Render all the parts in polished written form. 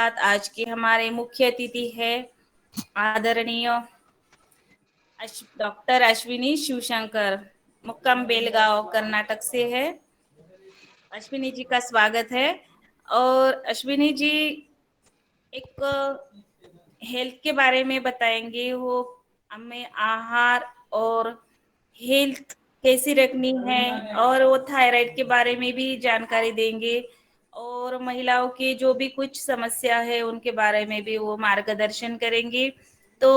साथ आज के हमारे मुख्य अतिथि है आदरणीय डॉक्टर अश्विनी शिवशंकर, मुक्काम बेलगांव कर्नाटक से है। अश्विनी जी का स्वागत है। और अश्विनी जी एक हेल्थ के बारे में बताएंगे। वो हमें आहार और हेल्थ कैसी रखनी है, और वो थायराइड के बारे में भी जानकारी देंगे, और महिलाओं की जो भी कुछ समस्या है उनके बारे में भी वो मार्गदर्शन करेंगे। तो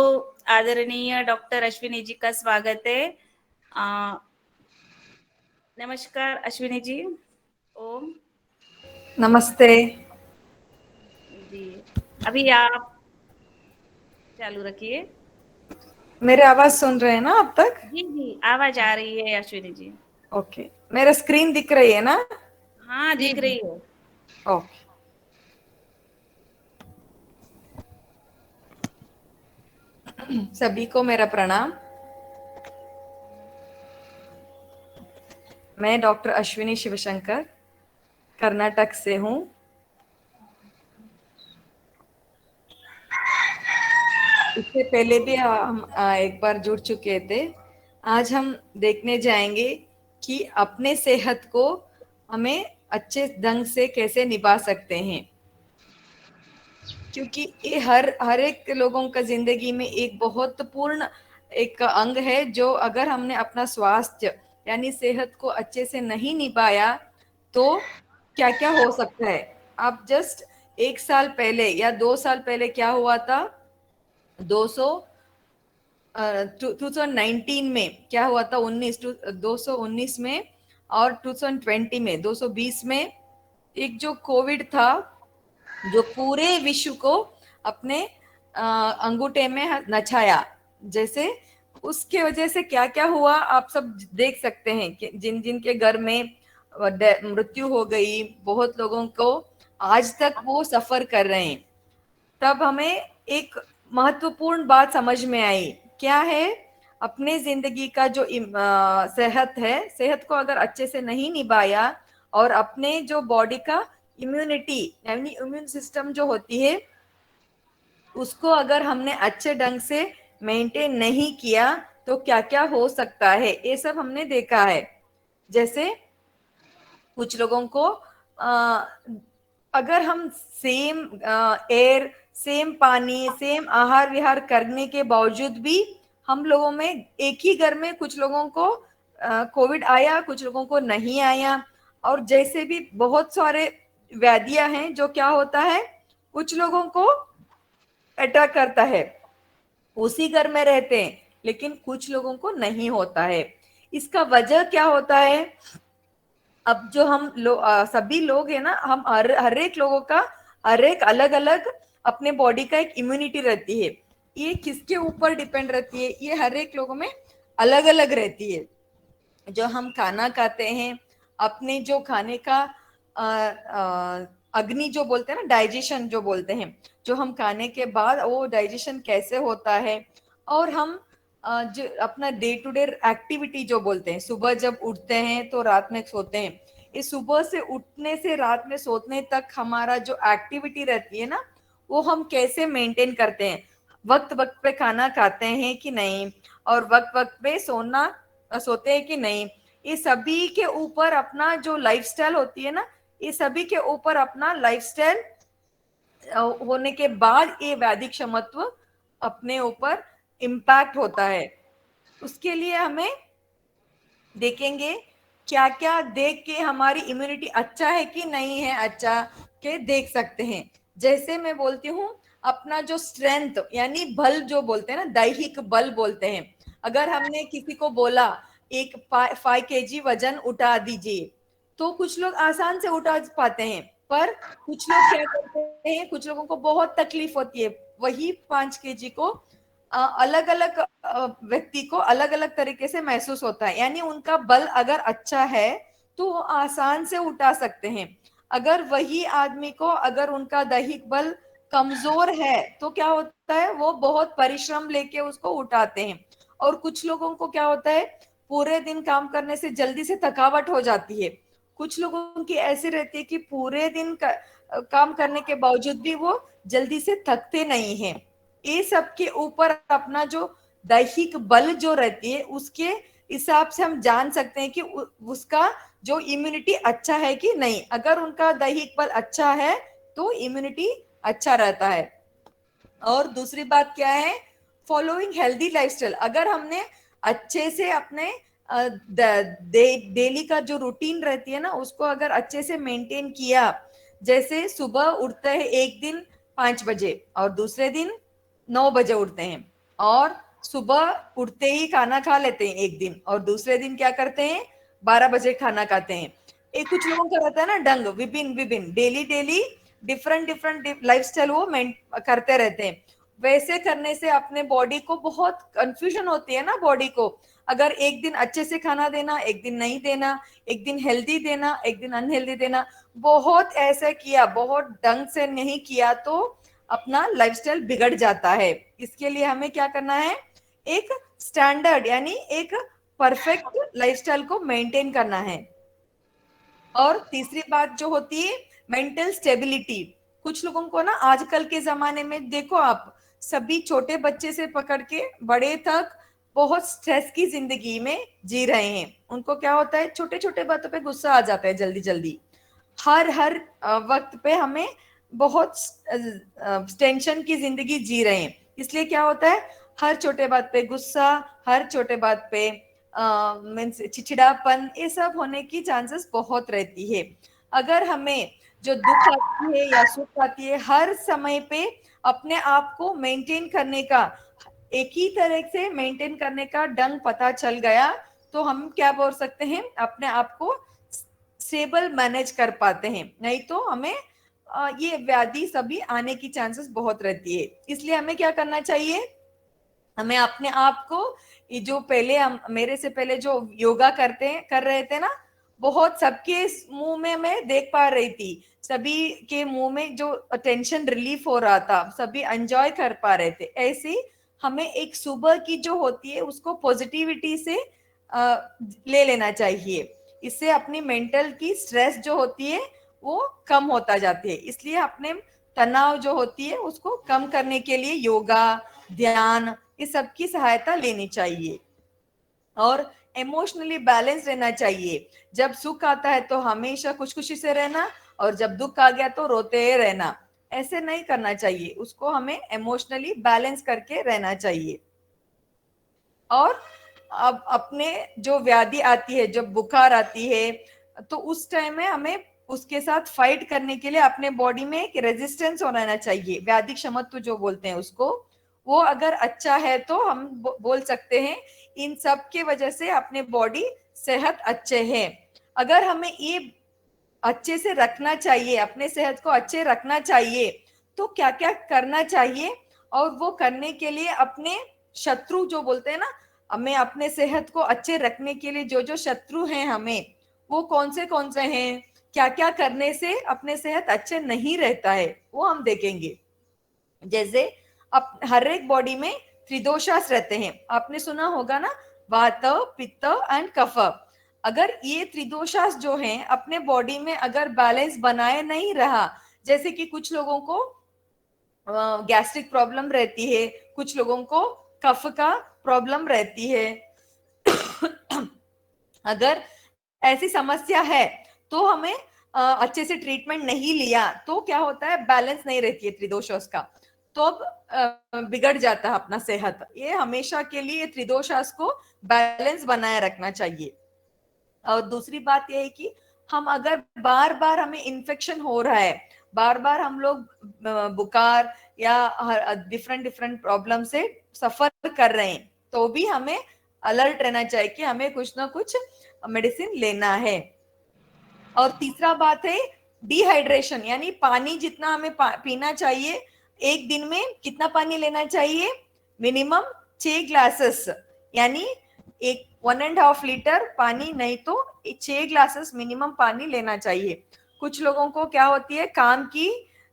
आदरणीय डॉक्टर अश्विनी जी का स्वागत है। नमस्कार अश्विनी जी। ओम। नमस्ते जी, अभी आप चालू रखिए। मेरे आवाज सुन रहे हैं ना अब तक? जी जी, आवाज आ रही है अश्विनी जी। ओके, मेरा स्क्रीन दिख रही है ना? हाँ, दिख रही है। ओके। सभी को मेरा प्रणाम। मैं डॉक्टर अश्विनी शिवशंकर कर्नाटक से हूँ। इससे पहले भी हम एक बार जुड़ चुके थे। आज हम देखने जाएंगे कि अपने सेहत को हमें अच्छे ढंग से कैसे निभा सकते हैं, क्योंकि ये हर एक लोगों का जिंदगी में एक बहुत पूर्ण एक अंग है, जो अगर हमने अपना स्वास्थ्य यानी सेहत को अच्छे से नहीं निभाया तो क्या क्या हो सकता है। आप जस्ट 1 साल पहले या 2 साल पहले क्या हुआ था, 200 2019 में क्या हुआ था, 219 में, और 2020 में 220 में एक जो कोविड था, जो पूरे विश्व को अपने अंगूठे में नचाया। जैसे उसके वजह से क्या क्या हुआ आप सब देख सकते हैं कि जिन जिन के घर में मृत्यु हो गई, बहुत लोगों को आज तक वो सफर कर रहे हैं। तब हमें एक महत्वपूर्ण बात समझ में आई, क्या है, अपने जिंदगी का जो सेहत है, सेहत को अगर अच्छे से नहीं निभाया और अपने जो बॉडी का इम्यूनिटी यानी इम्यून सिस्टम जो होती है उसको अगर हमने अच्छे ढंग से मेंटेन नहीं किया तो क्या क्या हो सकता है, ये सब हमने देखा है। जैसे कुछ लोगों को अगर हम सेम एयर, सेम पानी, सेम आहार विहार करने के बावजूद भी हम लोगों में एक ही घर में कुछ लोगों को कोविड आया, कुछ लोगों को नहीं आया। और जैसे भी बहुत सारे व्याधियां हैं जो क्या होता है, कुछ लोगों को अटैक करता है, उसी घर में रहते हैं, लेकिन कुछ लोगों को नहीं होता है। इसका वजह क्या होता है? अब जो हम सभी लोग है ना, हम हर एक लोगों का हर एक अलग अलग अपने बॉडी का एक इम्यूनिटी रहती है। ये किसके ऊपर डिपेंड रहती है? ये हर एक लोगों में अलग अलग रहती है। जो हम खाना खाते हैं, अपने जो खाने का अग्नि जो बोलते हैं ना, डाइजेशन जो बोलते हैं, जो हम खाने के बाद वो डाइजेशन कैसे होता है, और हम जो अपना डे टू डे एक्टिविटी जो बोलते हैं, सुबह जब उठते हैं तो रात में सोते हैं, इस सुबह से उठने से रात में सोने तक हमारा जो एक्टिविटी रहती है ना, वो हम कैसे मेंटेन करते हैं, वक्त वक्त पे खाना खाते हैं कि नहीं, और वक्त वक्त पे सोते हैं कि नहीं, ये सभी के ऊपर अपना जो लाइफस्टाइल होती है ना, ये सभी के ऊपर अपना लाइफस्टाइल होने के बाद ये वैदिक क्षमत्व अपने ऊपर इम्पैक्ट होता है। उसके लिए हमें देखेंगे क्या क्या देख के हमारी इम्यूनिटी अच्छा है कि नहीं है, अच्छा के देख सकते हैं। जैसे मैं बोलती हूँ, अपना जो स्ट्रेंथ यानी बल जो बोलते हैं ना, दैहिक बल बोलते हैं। अगर हमने किसी को बोला एक 5 kg वजन उठा दीजिए, तो कुछ लोग आसान से उठा पाते हैं, पर कुछ लोग क्या करते हैं, कुछ लोगों को बहुत तकलीफ होती है। वही 5 kg को अलग अलग व्यक्ति को अलग अलग तरीके से महसूस होता है। यानी उनका बल अगर अच्छा है तो वो आसान से उठा सकते हैं। अगर वही आदमी को अगर उनका दैहिक बल कमजोर है तो क्या होता है, वो बहुत परिश्रम लेके उसको उठाते हैं। और कुछ लोगों को क्या होता है, पूरे दिन काम करने से जल्दी से थकावट हो जाती है। कुछ लोगों की ऐसी रहती है कि पूरे दिन काम करने के बावजूद भी वो जल्दी से थकते नहीं हैं। ये सब के ऊपर अपना जो दैहिक बल जो रहती है उसके हिसाब से हम जान सकते हैं कि उसका जो इम्यूनिटी अच्छा है कि नहीं। अगर उनका दैहिक बल अच्छा है तो इम्यूनिटी अच्छा रहता है। और दूसरी बात क्या है, फॉलोइंग हेल्दी लाइफस्टाइल। अगर हमने अच्छे से अपने डेली का जो रूटीन रहती है ना उसको अगर अच्छे से मेंटेन किया, जैसे सुबह उठते हैं एक दिन 5 बजे और दूसरे दिन 9 बजे उठते हैं, और सुबह उठते ही खाना खा लेते हैं एक दिन और दूसरे दिन क्या करते हैं 12 बजे खाना खाते हैं। एक कुछ लोगों का रहता है ना डंग, विभिन्न विभिन्न daily daily different different lifestyle वो करते रहते हैं। वैसे करने से अपने बॉडी को बहुत कंफ्यूजन होती है ना बॉडी को। अगर एक दिन अच्छे से खाना देना, एक दिन नहीं देना, एक दिन हेल्दी देना, एक दिन अनहेल्दी देना, बहुत ऐसे किया, बहुत ढंग से नहीं किया तो अपना लाइफस्टाइल बिगड़ जाता है। इसके लिए हमें क्या करना है, एक स्टैंडर्ड यानी एक परफेक्ट लाइफस्टाइल को मेंटेन करना है। और तीसरी बात जो होती है मेंटल स्टेबिलिटी। कुछ लोगों को ना आजकल के जमाने में देखो आप, सभी छोटे बच्चे से पकड़ के बड़े तक बहुत स्ट्रेस की जिंदगी में जी रहे हैं। उनको क्या होता है, छोटे छोटे बातों पे गुस्सा आ जाता है जल्दी जल्दी। हर हर वक्त पे हमें बहुत टेंशन की जिंदगी जी रहे हैं। इसलिए क्या होता है, हर छोटे बात पे गुस्सा, हर छोटे बात पे मीन्स चिड़चिड़ापन, ये सब होने की चांसेस बहुत रहती है। अगर हमें जो दुख आती है या सुख आती है, हर समय पे अपने आप को मेंटेन करने का, एक ही तरह से मेंटेन करने का ढंग पता चल गया तो हम क्या बोल सकते हैं, अपने आप को स्टेबल मैनेज कर पाते हैं। नहीं तो हमें ये व्याधि सभी आने की चांसेस बहुत रहती है। इसलिए हमें क्या करना चाहिए, हमें अपने आप को, ये जो पहले हम मेरे से पहले जो योगा कर रहे थे ना, बहुत सबके मुंह में मैं देख पा रही थी, सभी के मुंह में जो टेंशन रिलीफ हो रहा था, सभी एंजॉय कर पा रहे थे। ऐसे ही हमें एक सुबह की जो होती है उसको पॉजिटिविटी से ले लेना चाहिए। इससे अपनी मेंटल की स्ट्रेस जो होती है वो कम होता जाती है। इसलिए अपने तनाव जो होती है उसको कम करने के लिए योगा, ध्यान, इस सब की सहायता लेनी चाहिए। और इमोशनली बैलेंस रहना चाहिए। जब सुख आता है तो हमेशा खुश खुशी से रहना, और जब दुख आ गया तो रोते रहना, ऐसे नहीं करना चाहिए। उसको हमें इमोशनली बैलेंस करके रहना चाहिए। और अब अपने जो व्याधि आती है, जब बुखार आती है, तो उस टाइम में हमें उसके साथ फाइट करने के लिए अपने बॉडी में एक रेजिस्टेंस होना चाहिए, व्याधि क्षमत्व जो बोलते हैं उसको। वो अगर अच्छा है तो हम बोल सकते हैं इन सब के वजह से अपने बॉडी सेहत अच्छे है। अगर हमें ये अच्छे से रखना चाहिए, अपने सेहत को अच्छे रखना चाहिए, तो क्या क्या करना चाहिए, और वो करने के लिए अपने शत्रु जो बोलते हैं ना, हमें अपने सेहत को अच्छे रखने के लिए जो जो शत्रु हैं हमें, वो कौन से हैं, क्या क्या करने से अपने सेहत अच्छे नहीं रहता है, वो हम देखेंगे। जैसे अब हर एक बॉडी में त्रिदोषास रहते हैं, आपने सुना होगा ना, वात, पित्त एंड कफ। अगर ये त्रिदोषास जो हैं अपने बॉडी में अगर बैलेंस बनाए नहीं रहा, जैसे कि कुछ लोगों को गैस्ट्रिक प्रॉब्लम रहती है, कुछ लोगों को कफ का प्रॉब्लम रहती है। अगर ऐसी समस्या है तो हमें अच्छे से ट्रीटमेंट नहीं लिया तो क्या होता है, बैलेंस नहीं रहती है त्रिदोषास का, तो अब बिगड़ जाता है अपना सेहत। ये हमेशा के लिए त्रिदोषास को बैलेंस बनाए रखना चाहिए। और दूसरी बात यह है कि हम अगर बार बार हमें इन्फेक्शन हो रहा है, बार बार हम लोग बुखार या डिफरेंट डिफरेंट प्रॉब्लम से सफर कर रहे हैं, तो भी हमें अलर्ट रहना चाहिए कि हमें कुछ ना कुछ मेडिसिन लेना है। और तीसरा बात है डिहाइड्रेशन, यानी पानी जितना हमें पीना चाहिए। एक दिन में कितना पानी लेना चाहिए, मिनिमम 6 ग्लासेस, यानी एक 1.5 लीटर पानी, नहीं तो 6 ग्लासेस मिनिमम पानी लेना चाहिए। कुछ लोगों को क्या होती है, काम की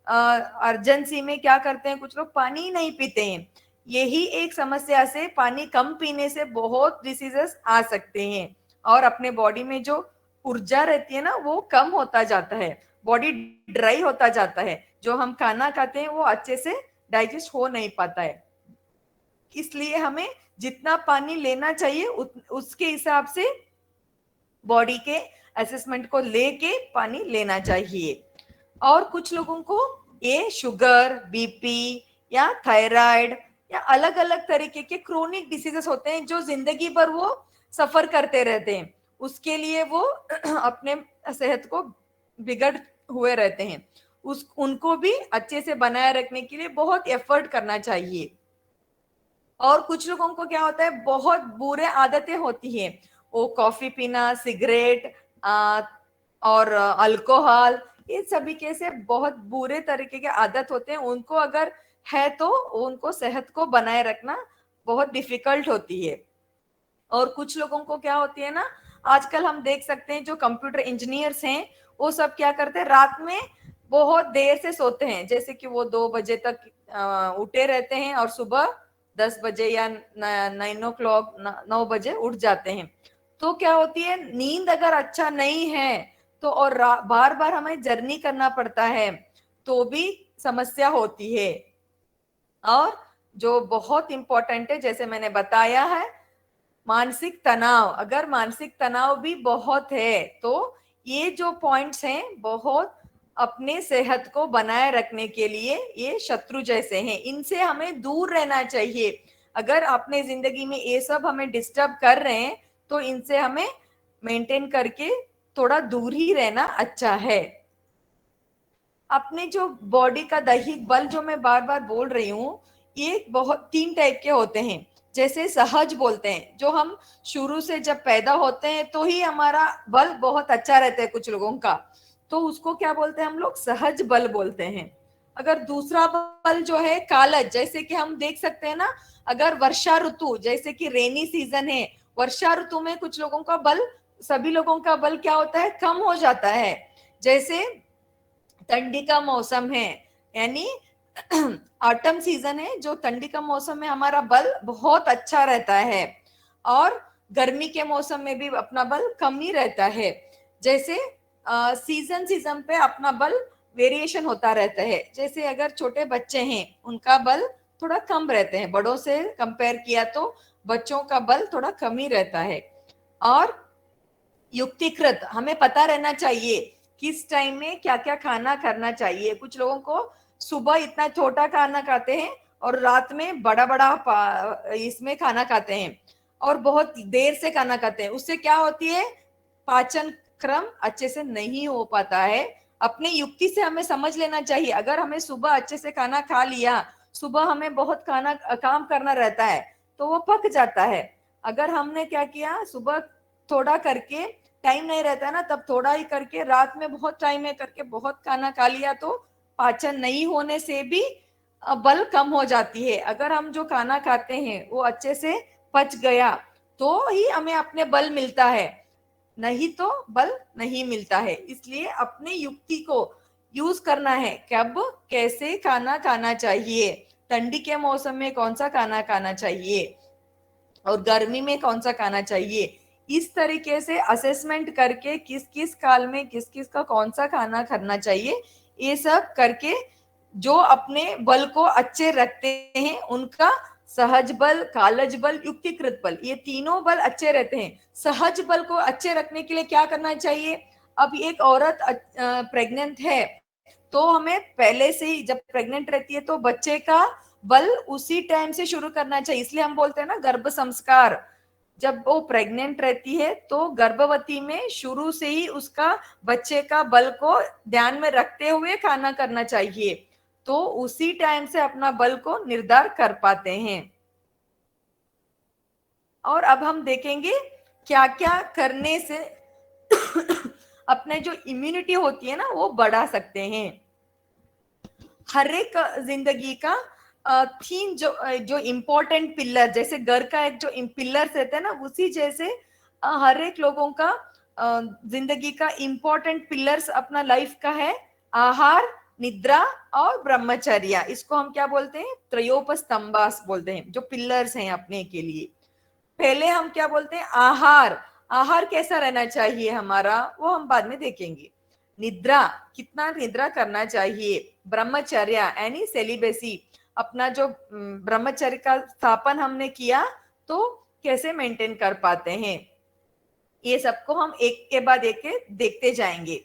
अर्जेंसी में क्या करते हैं, कुछ लोग पानी ही नहीं पीते हैं। यही एक समस्या से, पानी कम पीने से बहुत डिसीजेस आ सकते हैं, और अपने बॉडी में जो ऊर्जा रहती है ना वो कम होता जाता है, बॉडी ड्राई होता जाता है। जो हम खाना खाते हैं वो अच्छे से डाइजेस्ट हो नहीं पाता है। इसलिए हमें जितना पानी लेना चाहिए उसके हिसाब से बॉडी के असेसमेंट को लेके पानी लेना चाहिए। और कुछ लोगों को ये शुगर, बीपी या थायराइड या अलग अलग तरीके के क्रोनिक डिसीजेस होते हैं जो जिंदगी भर वो सफर करते रहते हैं, उसके लिए वो अपने सेहत को बिगड़ हुए रहते हैं। उनको भी अच्छे से बनाए रखने के लिए बहुत एफर्ट करना चाहिए। और कुछ लोगों को क्या होता है, बहुत बुरे आदतें होती हैं, वो कॉफी पीना, सिगरेट और अल्कोहल, ये सभी कैसे बहुत बुरे तरीके के आदत होते हैं। उनको अगर है तो उनको सेहत को बनाए रखना बहुत डिफिकल्ट होती है। और कुछ लोगों को क्या होती है ना, आजकल हम देख सकते हैं जो कंप्यूटर इंजीनियर्स हैं वो सब क्या करते हैं, रात में बहुत देर से सोते हैं, जैसे कि वो 2 बजे तक उठे रहते हैं और सुबह 10 बजे या 9 o'clock 9 बजे उठ जाते हैं। तो क्या होती है, नींद अगर अच्छा नहीं है तो और बार बार हमें जर्नी करना पड़ता है तो भी समस्या होती है। और जो बहुत इंपॉर्टेंट है, जैसे मैंने बताया है, मानसिक तनाव, अगर मानसिक तनाव भी बहुत है तो ये जो पॉइंट्स हैं बहुत अपने सेहत को बनाए रखने के लिए ये शत्रु जैसे हैं, इनसे हमें दूर रहना चाहिए। अगर अपने जिंदगी में ये सब हमें डिस्टर्ब कर रहे हैं तो इनसे हमें मेंटेन करके थोड़ा दूर ही रहना अच्छा है। अपने जो बॉडी का दैहिक बल जो मैं बार बार बोल रही हूँ, ये बहुत 3 टाइप के होते हैं। जैसे सहज बोलते हैं, जो हम शुरू से जब पैदा होते हैं तो ही हमारा बल बहुत अच्छा रहता है कुछ लोगों का, तो उसको क्या बोलते हैं हम लोग, सहज बल बोलते हैं। अगर दूसरा बल जो है कालज, जैसे कि हम देख सकते हैं ना, अगर वर्षा ऋतु जैसे कि रेनी सीजन है, वर्षा ऋतु में कुछ लोगों का बल, सभी लोगों का बल क्या होता है, कम हो जाता है। जैसे ठंडी का मौसम है, यानी ऑटम सीजन है, जो ठंडी का मौसम में हमारा बल बहुत अच्छा रहता है और गर्मी के मौसम में भी अपना बल कम ही रहता है। जैसे सीजन सीजन पे अपना बल वेरिएशन होता रहता है। जैसे अगर छोटे बच्चे हैं उनका बल थोड़ा कम रहते हैं, बड़ों से कंपेयर किया तो बच्चों का बल थोड़ा कम ही रहता है। और युक्तिकृत हमें पता रहना चाहिए किस टाइम में क्या क्या खाना करना चाहिए। कुछ लोगों को सुबह इतना छोटा खाना खाते हैं और रात में बड़ा बड़ा इसमें खाना खाते हैं और बहुत देर से खाना खाते हैं, उससे क्या होती है, पाचन क्रम अच्छे से नहीं हो पाता है। अपनी युक्ति से हमें समझ लेना चाहिए। अगर हमें सुबह अच्छे से खाना खा लिया, सुबह हमें बहुत खाना काम करना रहता है तो वो पक जाता है। अगर हमने क्या किया, सुबह थोड़ा करके, टाइम नहीं रहता ना, तब थोड़ा ही करके रात में बहुत टाइम है करके बहुत खाना खा लिया तो पाचन नहीं होने से भी बल कम हो जाती है। अगर हम जो खाना खाते हैं वो अच्छे से पच गया तो ही हमें अपने बल मिलता है, नहीं तो बल नहीं मिलता है। इसलिए अपने युक्ति को यूज करना है, कब कैसे खाना खाना चाहिए, ठंडी के मौसम में कौन सा खाना खाना चाहिए और गर्मी में कौन सा खाना चाहिए, इस तरीके से असेसमेंट करके किस किस काल में किस किस का कौन सा खाना खाना चाहिए, ये सब करके जो अपने बल को अच्छे रखते हैं उनका सहज बल, कालज बल, युक्तिकृत बल, ये तीनों बल अच्छे रहते हैं। सहज बल को अच्छे रखने के लिए क्या करना चाहिए, अब एक औरत प्रेग्नेंट है तो हमें पहले से ही, जब प्रेग्नेंट रहती है तो बच्चे का बल उसी टाइम से शुरू करना चाहिए। इसलिए हम बोलते हैं ना गर्भ संस्कार, जब वो प्रेग्नेंट रहती है तो गर्भवती में शुरू से ही उसका बच्चे का बल को ध्यान में रखते हुए खाना करना चाहिए, तो उसी टाइम से अपना बल को निर्धार कर पाते हैं। और अब हम देखेंगे क्या क्या करने से अपने जो इम्यूनिटी होती है ना वो बढ़ा सकते हैं। हर एक जिंदगी का थीम जो इम्पोर्टेंट पिलर, जैसे घर का एक जो पिलर रहता है ना, उसी जैसे हर एक लोगों का जिंदगी का इम्पोर्टेंट पिलर्स अपना लाइफ का है, आहार, निद्रा और ब्रह्मचर्य। इसको हम क्या बोलते हैं, त्रयोपस्तंभास बोलते हैं, जो पिलर्स हैं अपने के लिए। पहले हम क्या बोलते हैं, आहार, आहार कैसा रहना चाहिए हमारा वो हम बाद में देखेंगे। निद्रा, कितना निद्रा करना चाहिए, ब्रह्मचर्य यानी सेलिबेसी, अपना जो ब्रह्मचर्य का स्थापन हमने किया तो कैसे मेंटेन कर पाते हैं, ये सबको हम एक के बाद एक के देखते जाएंगे।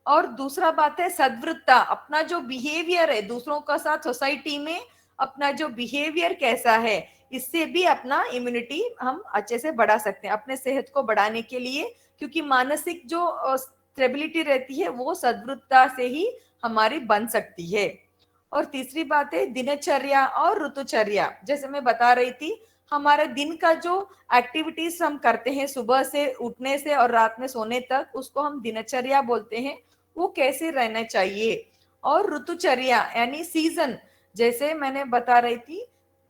और दूसरा बात है सद्वृत्ता, अपना जो बिहेवियर है दूसरों का साथ, सोसाइटी में अपना जो बिहेवियर कैसा है, इससे भी अपना इम्यूनिटी हम अच्छे से बढ़ा सकते हैं अपने सेहत को बढ़ाने के लिए, क्योंकि मानसिक जो स्टेबिलिटी रहती है वो सद्वृत्ता से ही हमारी बन सकती है। और तीसरी बात है दिनचर्या और ऋतुचर्या, जैसे मैं बता रही थी हमारे दिन का जो एक्टिविटीज हम करते हैं सुबह से उठने से और रात में सोने तक, उसको हम दिनचर्या बोलते हैं, वो कैसे रहना चाहिए। और ऋतुचर्या यानी सीजन, जैसे मैंने बता रही थी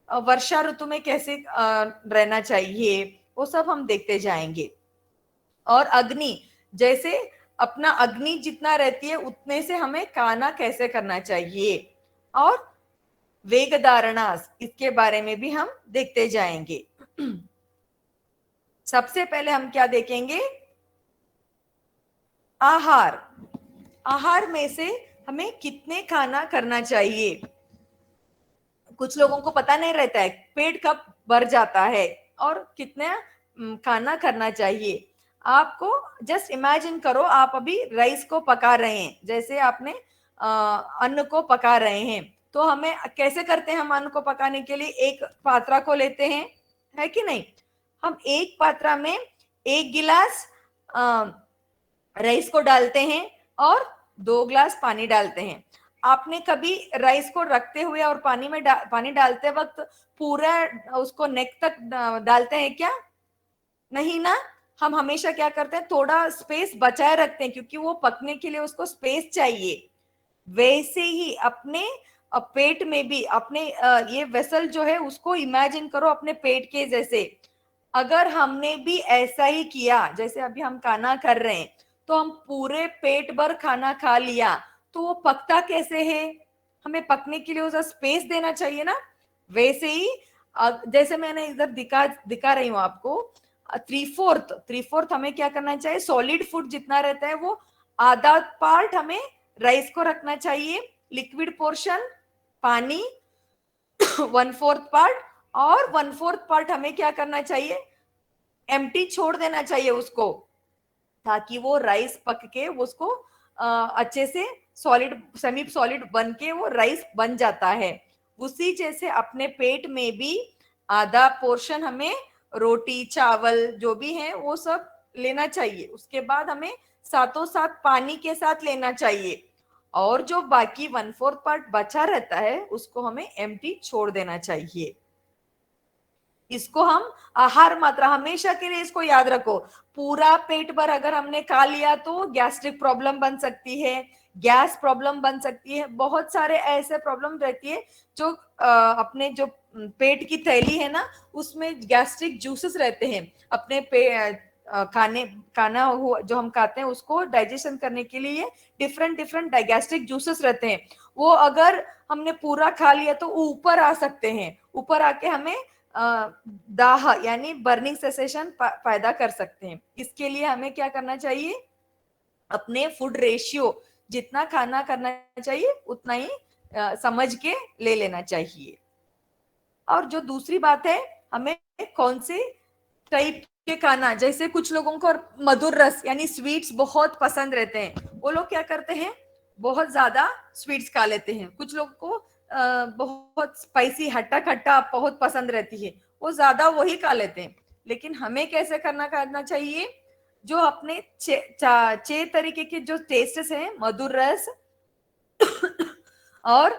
वर्षा ऋतु में कैसे रहना चाहिए, वो सब हम देखते जाएंगे। और अग्नि, जैसे अपना अग्नि जितना रहती है उतने से हमें खाना कैसे करना चाहिए। और वेग धारणा, इसके बारे में भी हम देखते जाएंगे। सबसे पहले हम क्या देखेंगे, आहार। आहार में से हमें कितने खाना करना चाहिए, कुछ लोगों को पता नहीं रहता है पेट कब भर जाता है और कितना खाना करना चाहिए। आपको जस्ट इमेजिन करो, आप अभी राइस को पका रहे हैं, जैसे आपने अन्न को पका रहे हैं, तो हमें कैसे करते हैं, हम अन्न को पकाने के लिए एक पात्रा को लेते हैं, है कि नहीं, हम एक पात्रा में 1 गिलास राइस को डालते हैं और 2 गिलास पानी डालते हैं। आपने कभी राइस को रखते हुए और पानी डालते वक्त पूरा उसको नेक तक डालते हैं क्या, नहीं ना, हम हमेशा क्या करते हैं थोड़ा स्पेस बचाए रखते हैं, क्योंकि वो पकने के लिए उसको स्पेस चाहिए। वैसे ही अपने पेट में भी अपने ये वेसल जो है उसको इमेजिन करो अपने पेट के जैसे, अगर हमने भी ऐसा ही किया जैसे अभी हम खाना कर रहे हैं, तो हम पूरे पेट भर खाना खा लिया तो वो पकता कैसे है, हमें पकने के लिए उसका स्पेस देना चाहिए ना। वैसे ही जैसे मैंने इधर दिखा रही हूँ आपको, 3/4 हमें क्या करना चाहिए, सॉलिड फूड जितना रहता है वो आधा पार्ट हमें राइस को रखना चाहिए, लिक्विड पोर्शन पानी 1/4 पार्ट, और 1/4 पार्ट हमें क्या करना चाहिए, एम्प्टी छोड़ देना चाहिए उसको, ताकि वो राइस पक के उसको अच्छे से सॉलिड सेमी सॉलिड बन के वो राइस बन जाता है। उसी जैसे अपने पेट में भी आधा पोर्शन हमें रोटी चावल जो भी है वो सब लेना चाहिए, उसके बाद हमें साथों साथ पानी के साथ लेना चाहिए, और जो बाकी 1/4 पार्ट बचा रहता है उसको हमें एम्प्टी छोड़ देना चाहिए। इसको हम आहार मात्रा, हमेशा के लिए इसको याद रखो, पूरा पेट भर अगर हमने खा लिया तो गैस्ट्रिक प्रॉब्लम बन सकती है, गैस प्रॉब्लम बन सकती है, बहुत सारे ऐसे प्रॉब्लम रहती है जो अपने जो पेट की थैली है ना उसमें गैस्ट्रिक जूसेस रहते हैं, अपने खाना जो हम खाते हैं उसको डाइजेशन करने के लिए डिफरेंट डिफरेंट डाइगेस्टिक जूसेस रहते हैं, वो अगर हमने पूरा खा लिया तो ऊपर आ सकते हैं, ऊपर आके हमें दाह यानी बर्निंग सेंसेशन पैदा कर सकते हैं। इसके लिए हमें क्या करना चाहिए, अपने फूड रेशियो जितना खाना करना चाहिए उतना ही समझ के ले लेना चाहिए। और जो दूसरी बात है, हमें कौन से टाइप के खाना, जैसे कुछ लोगों को मधुर रस यानी स्वीट्स बहुत पसंद रहते हैं, वो लोग क्या करते हैं बहुत ज्यादा स्वीट्स खा लेते हैं, कुछ लोगों को बहुत स्पाइसी हट्टा खट्टा बहुत पसंद रहती है, वो ज्यादा वही खा लेते हैं। लेकिन हमें कैसे करना चाहिए, जो अपने 6 तरीके के जो टेस्ट्स हैं, मधुर रस और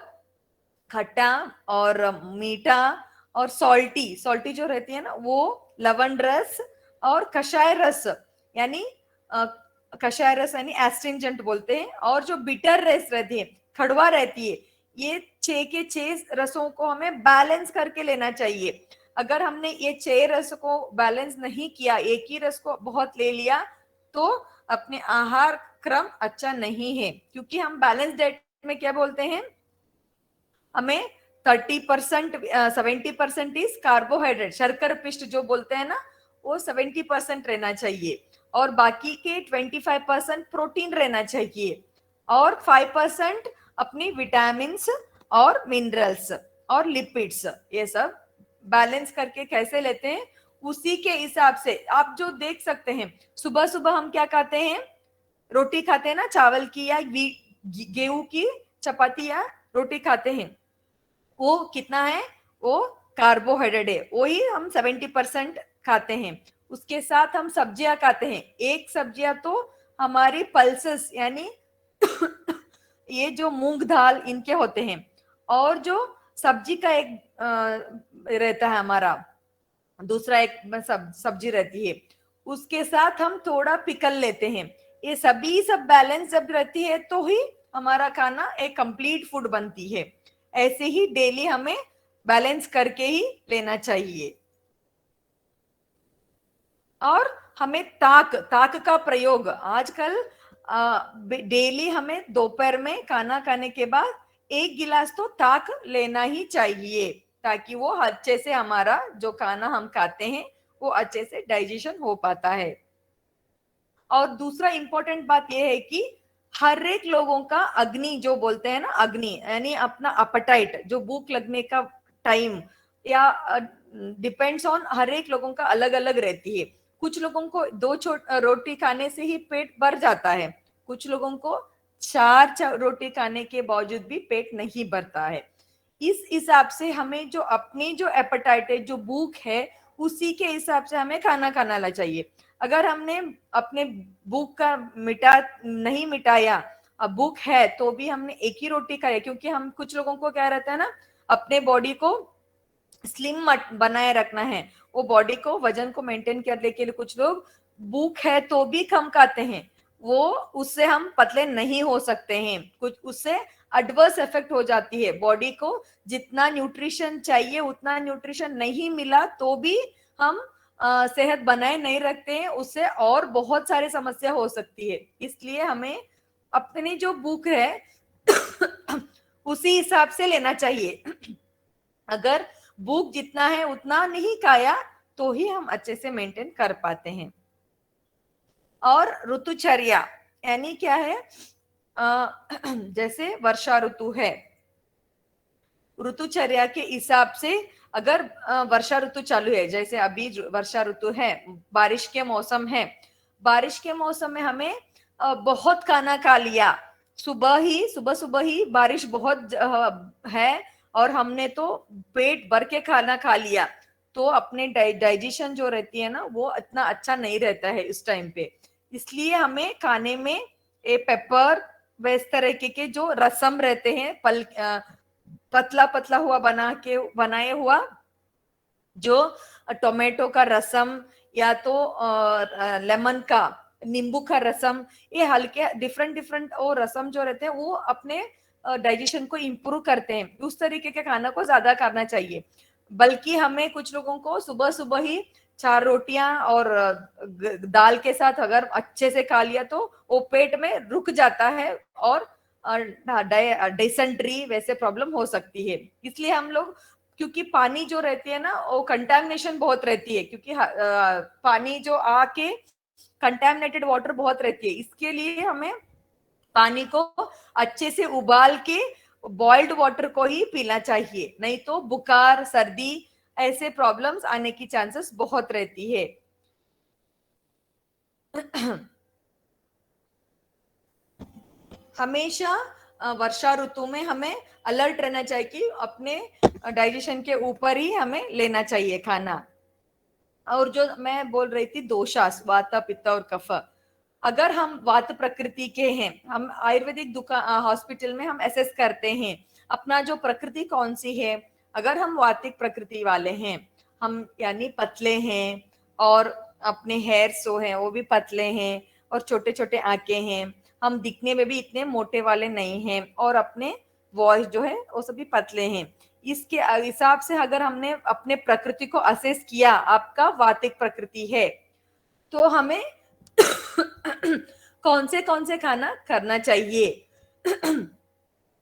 खट्टा और मीठा और सॉल्टी जो रहती है ना वो, लवण रस और कषाय रस यानी कषाय रस यानी एस्ट्रिंजेंट बोलते हैं, और जो बिटर रस रहती है खड़वा रहती है, ये 6 के 6 रसों को हमें बैलेंस करके लेना चाहिए। अगर हमने ये 6 रस को बैलेंस नहीं किया, एक ही रस को बहुत ले लिया, तो अपने आहार क्रम अच्छा नहीं है, क्योंकि हम बैलेंस डाइट में क्या बोलते हैं, हमें 30% 70% इज कार्बोहाइड्रेट, शर्कर पिष्ट जो बोलते हैं ना वो 70% रहना चाहिए, और बाकी के 25% प्रोटीन रहना चाहिए, और 5% अपनी विटामिन्स और मिनरल्स और लिपिड्स ये सब बैलेंस करके कैसे लेते हैं, उसी के हिसाब से आप जो देख सकते हैं, सुबह सुबह हम क्या खाते हैं, रोटी खाते हैं ना, चावल की या गेहूं की चपाती या रोटी खाते हैं, वो कितना है, वो कार्बोहाइड्रेट है, वही हम 70% खाते हैं। उसके साथ हम सब्जियां खाते हैं, एक सब्जियां तो हमारी पल्सेस यानी ये जो मूंग दाल इनके होते हैं, और जो सब्जी का एक रहता है हमारा दूसरा एक सब्जी रहती है, उसके साथ हम थोड़ा पिकल लेते हैं। ये सभी सब बैलेंस जब रहती है तो ही हमारा खाना एक कंप्लीट फूड बनती है। ऐसे ही डेली हमें बैलेंस करके ही लेना चाहिए। और हमें ताक ताक का प्रयोग आजकल डेली हमें दोपहर में खाना खाने के बाद 1 गिलास तो ताक लेना ही चाहिए, ताकि वो अच्छे से हमारा जो खाना हम खाते हैं वो अच्छे से डाइजेशन हो पाता है। और दूसरा इंपॉर्टेंट बात यह है कि हर एक लोगों का अग्नि जो बोलते हैं ना, अग्नि यानी अपना अपटाइट, जो भूख लगने का टाइम या डिपेंड्स ऑन हर एक लोगों का अलग अलग रहती है। कुछ लोगों को दो रोटी खाने से ही पेट भर जाता है, कुछ लोगों को चार रोटी खाने के बावजूद भी पेट नहीं भरता है। इस हिसाब से हमें जो अपनी जो एपेटाइट है, जो भूख है, उसी के हिसाब से हमें खाना खाना चाहिए। अगर हमने अपने भूख का नहीं मिटाया, अब भूख है तो भी हमने एक ही रोटी खाई, क्योंकि हम कुछ लोगों को क्या रहता है ना, अपने बॉडी को स्लिम बनाए रखना है, वो बॉडी को वजन को मेंटेन करने के लिए कुछ लोग भूख है तो भी कम खाते हैं, वो उससे हम पतले नहीं हो सकते हैं, कुछ उससे एडवर्स इफेक्ट हो जाती है। बॉडी को जितना न्यूट्रिशन चाहिए उतना न्यूट्रिशन नहीं मिला तो भी हम सेहत बनाए नहीं रखते हैं, उससे और बहुत सारी समस्या हो सकती है। इसलिए हमें अपनी जो भूख है उसी हिसाब से लेना चाहिए। अगर भूख जितना है उतना नहीं खाया तो ही हम अच्छे से मेंटेन कर पाते हैं। और ऋतुचर्या यानी क्या है, जैसे वर्षा ऋतु है, ऋतुचर्या के हिसाब से अगर वर्षा ऋतु चालू है, जैसे अभी वर्षा ऋतु है, बारिश के मौसम है, बारिश के मौसम में हमें बहुत खाना खा लिया, सुबह सुबह ही बारिश बहुत है और हमने तो पेट भर के खाना खा लिया, तो अपने डाइजेशन जो रहती है ना वो इतना अच्छा नहीं रहता है इस टाइम पे। इसलिए हमें खाने में पेपर व इस तरह के जो रसम रहते हैं, पतला पतला हुआ बनाए हुआ जो टोमेटो का रसम या तो लेमन का, नींबू का रसम, ये हल्के डिफरेंट डिफरेंट वो रसम जो रहते हैं वो अपने डाइजेशन को इम्प्रूव करते हैं। उस तरीके के खाना को ज्यादा करना चाहिए। बल्कि हमें कुछ लोगों को सुबह सुबह ही 4 रोटियां और दाल के साथ अगर अच्छे से खा लिया तो वो पेट में रुक जाता है और डिसेंट्री वैसे प्रॉब्लम हो सकती है। इसलिए हम लोग, क्योंकि पानी जो रहती है ना वो कंटामिनेशन बहुत रहती है, क्योंकि पानी जो आके कंटामिनेटेड वाटर बहुत रहती है, इसके लिए हमें पानी को अच्छे से उबाल के बॉइल्ड वाटर को ही पीना चाहिए, नहीं तो बुखार सर्दी ऐसे प्रॉब्लम्स आने की चांसेस बहुत रहती है। हमेशा वर्षा ऋतु में हमें अलर्ट रहना चाहिए कि अपने डाइजेशन के ऊपर ही हमें लेना चाहिए खाना। और जो मैं बोल रही थी दोषास, वात पित्त और कफ, अगर हम वात प्रकृति के हैं, हम आयुर्वेदिक हॉस्पिटल में हम एसेस करते हैं अपना जो प्रकृति कौन सी है। अगर हम वातिक प्रकृति वाले हैं, हम यानी पतले हैं और अपने हेयर्स जो हैं वो भी पतले हैं और छोटे छोटे आंखें हैं, हम दिखने में भी इतने मोटे वाले नहीं हैं और अपने वॉइस जो है वो सभी पतले हैं, इसके हिसाब से अगर हमने अपने प्रकृति को असेस किया आपका वातिक प्रकृति है, तो हमें कौन से खाना करना चाहिए।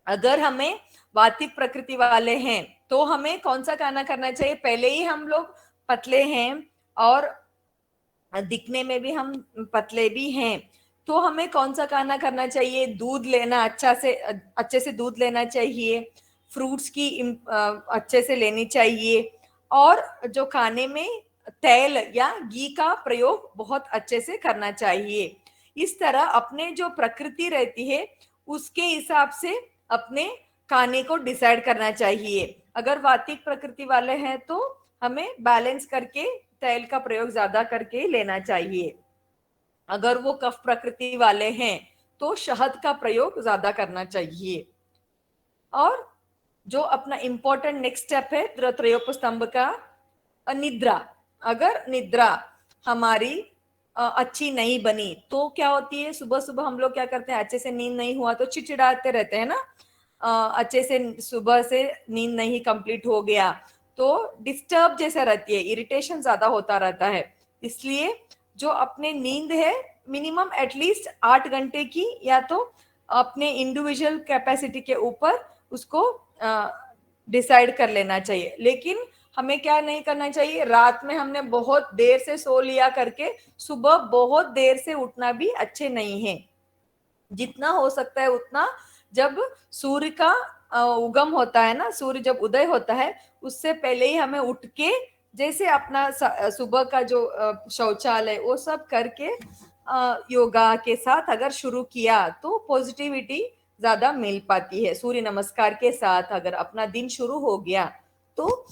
अगर हमें वातिक प्रकृति वाले हैं तो हमें कौन सा खाना करना चाहिए, पहले ही हम लोग पतले हैं और दिखने में भी हम पतले भी हैं, तो हमें कौन सा खाना करना चाहिए? दूध लेना, अच्छे से दूध लेना चाहिए, फ्रूट्स की अच्छे से लेनी चाहिए, और जो खाने में तेल या घी का प्रयोग बहुत अच्छे से करना चाहिए। इस तरह अपने जो प्रकृति रहती है उसके हिसाब से अपने खाने को डिसाइड करना चाहिए। अगर वातिक प्रकृति वाले हैं तो हमें बैलेंस करके तेल का प्रयोग ज्यादा करके लेना चाहिए। अगर वो कफ प्रकृति वाले हैं तो शहद का प्रयोग ज्यादा करना चाहिए। और जो अपना इंपॉर्टेंट नेक्स्ट स्टेप है त्रयोपस्तंभ का, निद्रा। अगर निद्रा हमारी अच्छी नहीं बनी तो क्या होती है, सुबह सुबह हम लोग क्या करते हैं, अच्छे से नींद नहीं हुआ तो चिड़चिड़ाते रहते हैं ना। अच्छे से सुबह से नींद नहीं कंप्लीट हो गया तो डिस्टर्ब जैसा रहती है, इरिटेशन ज्यादा होता रहता है। इसलिए जो अपने नींद है मिनिमम एटलीस्ट 8 घंटे की, या तो अपने इंडिविजुअल कैपेसिटी के ऊपर उसको डिसाइड कर लेना चाहिए। लेकिन हमें क्या नहीं करना चाहिए, रात में हमने बहुत देर से सो लिया करके सुबह बहुत देर से उठना भी अच्छे नहीं है। जितना हो सकता है उतना, जब सूर्य का उगम होता है ना, सूर्य जब उदय होता है उससे पहले ही हमें उठ के जैसे अपना सुबह का जो शौचालय वो सब करके योगा के साथ अगर शुरू किया तो पॉजिटिविटी ज्यादा मिल पाती है। सूर्य नमस्कार के साथ अगर अपना दिन शुरू हो गया तो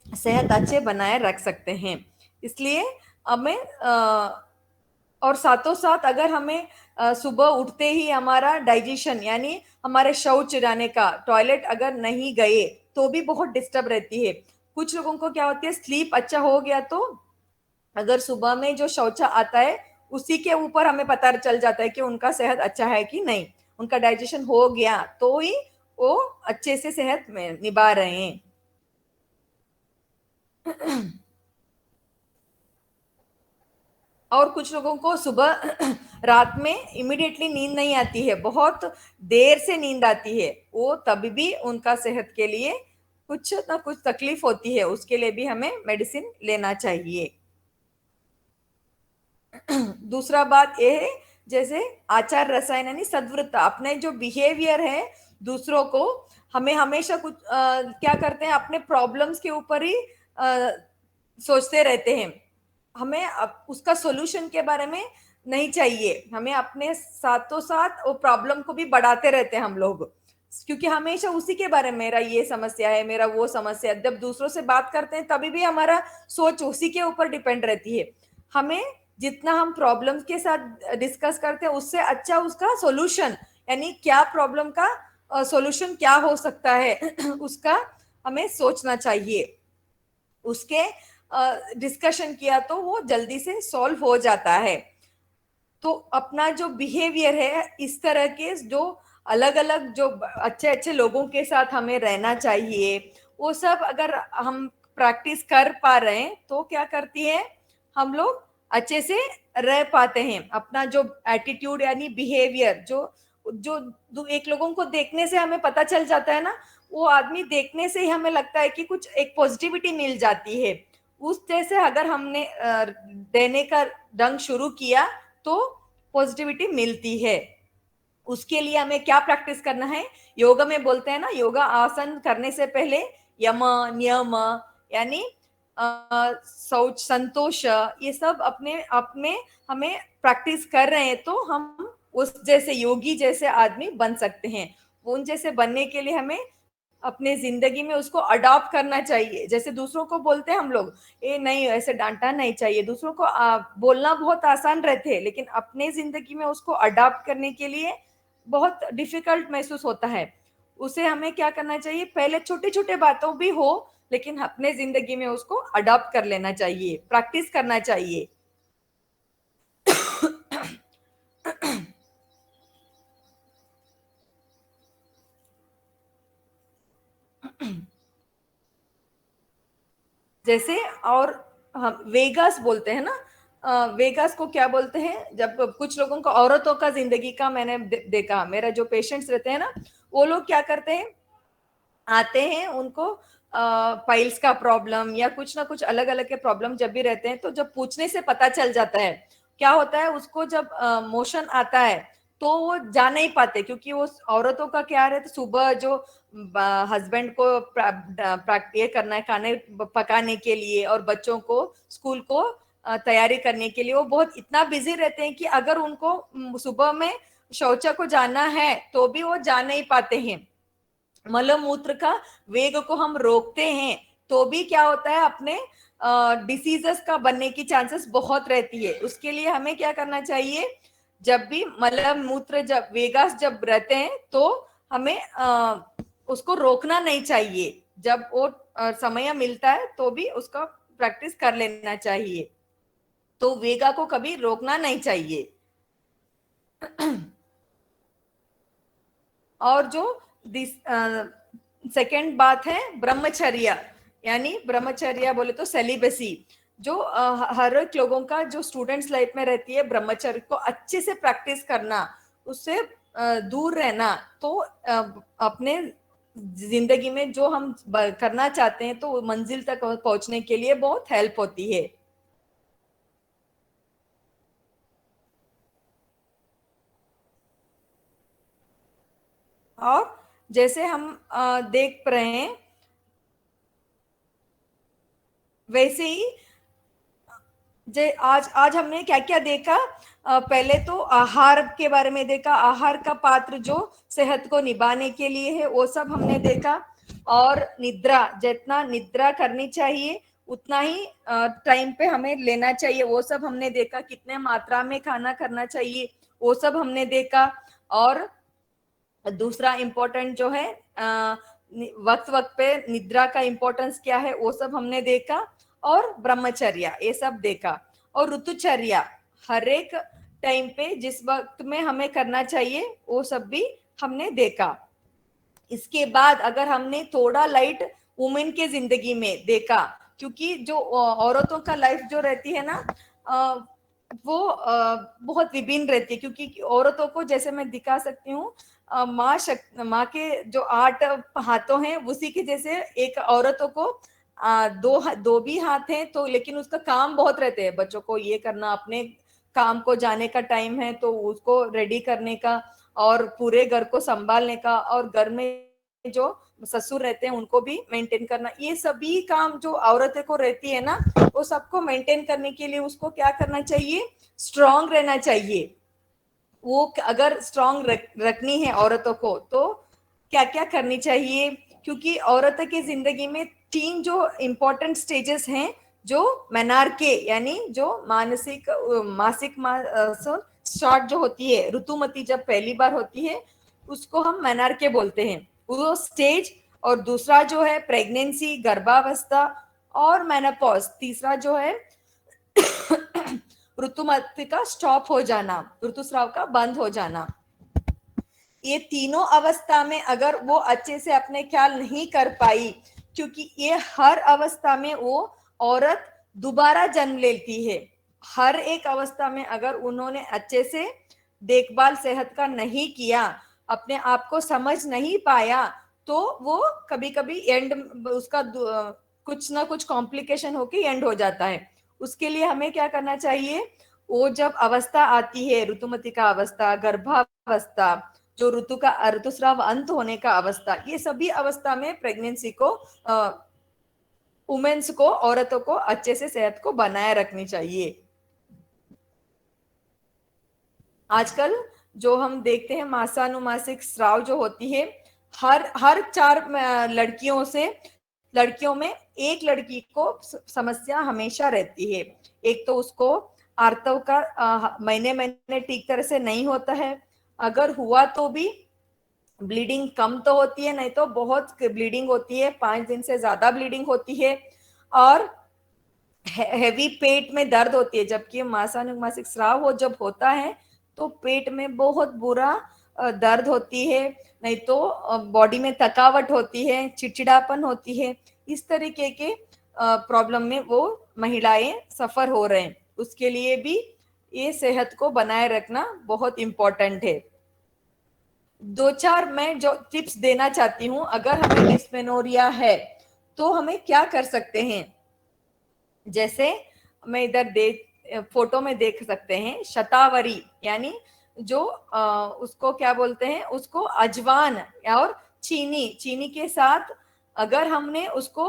सेहत अच्छे बनाए रख सकते हैं। इसलिए हमें और साथों साथ अगर हमें सुबह उठते ही हमारा डाइजेशन यानी हमारे शौच जाने का, टॉयलेट अगर नहीं गए तो भी बहुत डिस्टर्ब रहती है। कुछ लोगों को क्या होती है, स्लीप अच्छा हो गया तो अगर सुबह में जो शौचा आता है उसी के ऊपर हमें पता चल जाता है कि उनका सेहत अच्छा है कि नहीं, उनका डाइजेशन हो गया तो ही वो अच्छे से सेहत में निभा रहे हैं। और कुछ लोगों को सुबह रात में इमिडिएटली नींद नहीं आती है, बहुत देर से नींद आती है, वो तभी भी उनका सेहत के लिए कुछ ना कुछ तकलीफ होती है, उसके लिए भी हमें मेडिसिन लेना चाहिए। दूसरा बात यह है, जैसे आचार रसायन यानी सद्वृत्ता, अपने जो बिहेवियर है दूसरों को, हमें हमेशा कुछ क्या करते हैं, अपने प्रॉब्लम्स के ऊपर ही सोचते रहते हैं। हमें उसका सॉल्यूशन के बारे में नहीं चाहिए, हमें अपने साथों साथ वो प्रॉब्लम को भी बढ़ाते रहते हैं हम लोग, क्योंकि हमेशा उसी के बारे में, मेरा ये समस्या है, मेरा वो समस्या है। जब दूसरों से बात करते हैं तभी भी हमारा सोच उसी के ऊपर डिपेंड रहती है। हमें जितना हम प्रॉब्लम के साथ डिस्कस करते हैं उससे अच्छा उसका सॉल्यूशन, यानी क्या प्रॉब्लम का सॉल्यूशन क्या हो सकता है उसका हमें सोचना चाहिए। उसके डिस्कशन किया तो वो जल्दी से सॉल्व हो जाता है। तो अपना जो बिहेवियर है, इस तरह के जो अलग अलग जो अच्छे अच्छे लोगों के साथ हमें रहना चाहिए, वो सब अगर हम प्रैक्टिस कर पा रहे हैं तो क्या करती है, हम लोग अच्छे से रह पाते हैं। अपना जो एटीट्यूड यानी बिहेवियर, जो जो एक लोगों को देखने से हमें पता चल जाता है ना, वो आदमी देखने से ही हमें लगता है कि कुछ एक पॉजिटिविटी मिल जाती है। उस जैसे अगर हमने देने का ढंग शुरू किया तो पॉजिटिविटी मिलती है। उसके लिए हमें क्या प्रैक्टिस करना है, योगा में बोलते हैं ना, योगा आसन करने से पहले यम नियम यानी शौच संतोष, ये सब अपने आप में हमें प्रैक्टिस कर रहे हैं तो हम उस जैसे योगी जैसे आदमी बन सकते हैं। उन जैसे बनने के लिए हमें अपने जिंदगी में उसको अडॉप्ट करना चाहिए। जैसे दूसरों को बोलते हैं हम लोग, ये नहीं ऐसे डांटना नहीं चाहिए, दूसरों को बोलना बहुत आसान रहते हैं, लेकिन अपने जिंदगी में उसको अडॉप्ट करने के लिए बहुत डिफिकल्ट महसूस होता है। उसे हमें क्या करना चाहिए, पहले छोटे छोटे बातों भी हो लेकिन अपने जिंदगी में उसको अडॉप्ट कर लेना चाहिए, प्रैक्टिस करना चाहिए। जैसे और हम वेगास बोलते हैं ना, वेगास को क्या बोलते हैं, जब कुछ लोगों को औरतों का जिंदगी का मैंने देखा, मेरा जो पेशेंट्स रहते हैं ना, वो लोग क्या करते हैं, आते हैं उनको पाइल्स का प्रॉब्लम या कुछ ना कुछ अलग अलग के प्रॉब्लम जब भी रहते हैं तो जब पूछने से पता चल जाता है क्या होता है, उसको जब मोशन आता है तो वो जा नहीं पाते, क्योंकि वो औरतों का क्या रहता है, सुबह जो हस्बैंड को ये करना है, खाने पकाने के लिए और बच्चों को स्कूल को तैयारी करने के लिए, वो बहुत इतना बिजी रहते हैं कि अगर उनको सुबह में शौचा को जाना है तो भी वो जा नहीं पाते हैं। मल मूत्र का वेग को हम रोकते हैं तो भी क्या होता है, अपने डिसीजेस का बनने की चांसेस बहुत रहती है। उसके लिए हमें क्या करना चाहिए, जब भी मल मूत्र जब वेगास जब रहते हैं तो हमें उसको रोकना नहीं चाहिए। जब वो समय मिलता है तो भी उसका प्रैक्टिस कर लेना चाहिए, तो वेगा को कभी रोकना नहीं चाहिए। और जो सेकंड बात है ब्रह्मचर्य, यानी ब्रह्मचर्य बोले तो सेलिबेसी, जो हर एक लोगों का जो स्टूडेंट्स लाइफ में रहती है, ब्रह्मचर्य को अच्छे से प्रैक्टिस करना, उससे दूर रहना, तो अपने जिंदगी में जो हम करना चाहते हैं तो मंजिल तक पहुंचने के लिए बहुत हेल्प होती है। और जैसे हम देख रहे हैं, वैसे ही जे आज आज हमने क्या क्या देखा, पहले तो आहार के बारे में देखा, आहार का पात्र जो सेहत को निभाने के लिए है वो सब हमने देखा। और निद्रा, जितना निद्रा करनी चाहिए उतना ही टाइम पे हमें लेना चाहिए, वो सब हमने देखा। कितने मात्रा में खाना करना चाहिए वो सब हमने देखा। और दूसरा इम्पोर्टेंट जो है वक्त वक्त पे निद्रा का इम्पोर्टेंस क्या है वो सब हमने देखा। और ब्रह्मचर्या ये सब देखा। और ऋतुचर्या, हर एक टाइम पे जिस वक्त में हमें करना चाहिए वो सब भी हमने देखा। इसके बाद अगर हमने थोड़ा लाइट वुमेन के जिंदगी में देखा, क्योंकि जो औरतों का लाइफ जो रहती है ना, वो बहुत विभिन्न रहती है। क्योंकि औरतों को जैसे मैं दिखा सकती हूँ, माँ के जो 8 हाथों हैं उसी के जैसे एक औरतों को दो भी हाथ हैं, तो लेकिन उसका काम बहुत रहते हैं। बच्चों को ये करना, अपने काम को जाने का टाइम है तो उसको रेडी करने का, और पूरे घर को संभालने का, और घर में जो ससुर रहते हैं उनको भी मेंटेन करना, ये सभी काम जो औरतें को रहती है ना, वो सबको मेंटेन करने के लिए उसको क्या करना चाहिए, स्ट्रांग रहना चाहिए। वो अगर स्ट्रांग रखनी है औरतों को तो क्या क्या करनी चाहिए, क्योंकि औरतों की जिंदगी में 3 जो इम्पोर्टेंट स्टेजेस हैं, जो मेनार्के यानी जो मानसिक मासिक स्टार्ट जो होती है, ऋतुमती जब पहली बार होती है उसको हम मेनार्के बोलते हैं, वो स्टेज। और दूसरा जो है प्रेगनेंसी, गर्भावस्था, और मेनोपॉज, तीसरा जो है ऋतुमती का स्टॉप हो जाना, ऋतुस्राव का बंद हो जाना। ये तीनों अवस्था में अगर वो अच्छे से अपने ख्याल नहीं कर पाई, क्योंकि ये हर अवस्था में वो औरत दोबारा जन्म लेती है। हर एक अवस्था में अगर उन्होंने अच्छे से देखभाल सेहत का नहीं किया, अपने आप को समझ नहीं पाया, तो वो कभी कभी एंड उसका कुछ ना कुछ कॉम्प्लिकेशन होके एंड हो जाता है। उसके लिए हमें क्या करना चाहिए, वो जब अवस्था आती है, ऋतुमती का अवस्था, गर्भावस्था, जो ऋतु का ऋतुस्राव अंत होने का अवस्था, ये सभी अवस्था में प्रेगनेंसी को वुमेन्स को, औरतों को अच्छे से सेहत को बनाए रखनी चाहिए। आजकल जो हम देखते हैं मासानुमासिक स्राव जो होती है, हर हर 4 लड़कियों में एक लड़की को समस्या हमेशा रहती है। एक तो उसको आर्तव का महीने महीने ठीक तरह से नहीं होता है, अगर हुआ तो भी ब्लीडिंग कम तो होती है, नहीं तो बहुत ब्लीडिंग होती है, 5 दिन से ज्यादा ब्लीडिंग होती है। और हैवी पेट में दर्द होती है, जबकि मासानुमासिक स्राव हो जब होता है तो पेट में बहुत बुरा दर्द होती है, नहीं तो बॉडी में थकावट होती है, चिड़चिड़ापन होती है। इस तरीके के प्रॉब्लम में वो महिलाएं सफर हो रहे हैं। उसके लिए भी ये सेहत को बनाए रखना बहुत इम्पोर्टेंट है। 2-4 मैं जो टिप्स देना चाहती हूँ, अगर हमें डिस्मेनोरिया है तो हमें क्या कर सकते हैं। जैसे मैं इधर फोटो में देख सकते हैं, शतावरी यानी जो उसको क्या बोलते हैं, उसको अजवान और चीनी, चीनी के साथ अगर हमने उसको,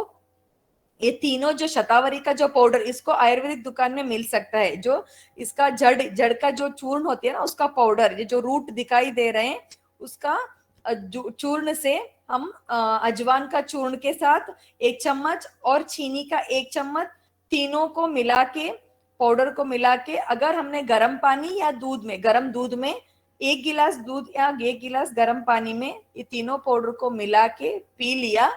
ये तीनों जो शतावरी का जो पाउडर, इसको आयुर्वेदिक दुकान में मिल सकता है, जो इसका जड़ जड़ का जो चूर्ण होती है ना, उसका पाउडर, ये जो रूट दिखाई दे रहे हैं उसका चूर्ण से हम अजवान का चूर्ण के साथ 1 चम्मच और चीनी का 1 चम्मच, तीनों को मिला के, पाउडर को मिला के, अगर हमने गर्म पानी या दूध में, गर्म दूध में 1 गिलास दूध या 1 गिलास गर्म पानी में ये तीनों पाउडर को मिला के पी लिया,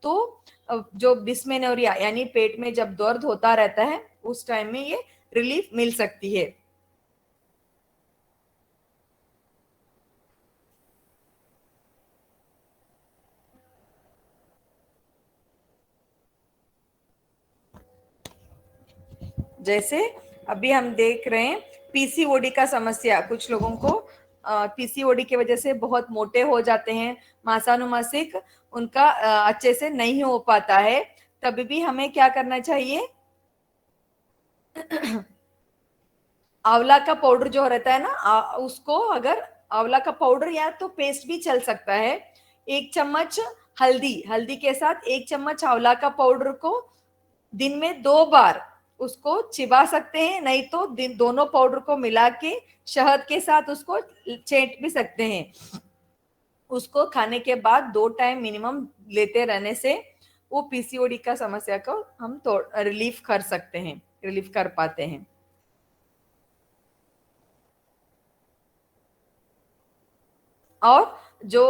तो जो डिस्मेनोरिया यानी पेट में जब दर्द होता रहता है उस टाइम में ये रिलीफ मिल सकती है। जैसे अभी हम देख रहे हैं पीसीओडी का समस्या, कुछ लोगों को पीसीओडी की वजह से बहुत मोटे हो जाते हैं, मासानुमासिक उनका अच्छे से नहीं हो पाता है, तभी भी हमें क्या करना चाहिए, आंवला का पाउडर जो रहता है ना, उसको अगर आंवला का पाउडर या तो पेस्ट भी चल सकता है, 1 चम्मच हल्दी, हल्दी के साथ 1 चम्मच आंवला का पाउडर को दिन में 2 बार उसको चिबा सकते हैं, नहीं तो दोनों पाउडर को मिला के शहद के साथ उसको चेट भी सकते हैं। उसको खाने के बाद 2 टाइम मिनिमम लेते रहने से वो पीसीओडी का समस्या को हम रिलीफ कर सकते हैं, रिलीफ कर पाते हैं। और जो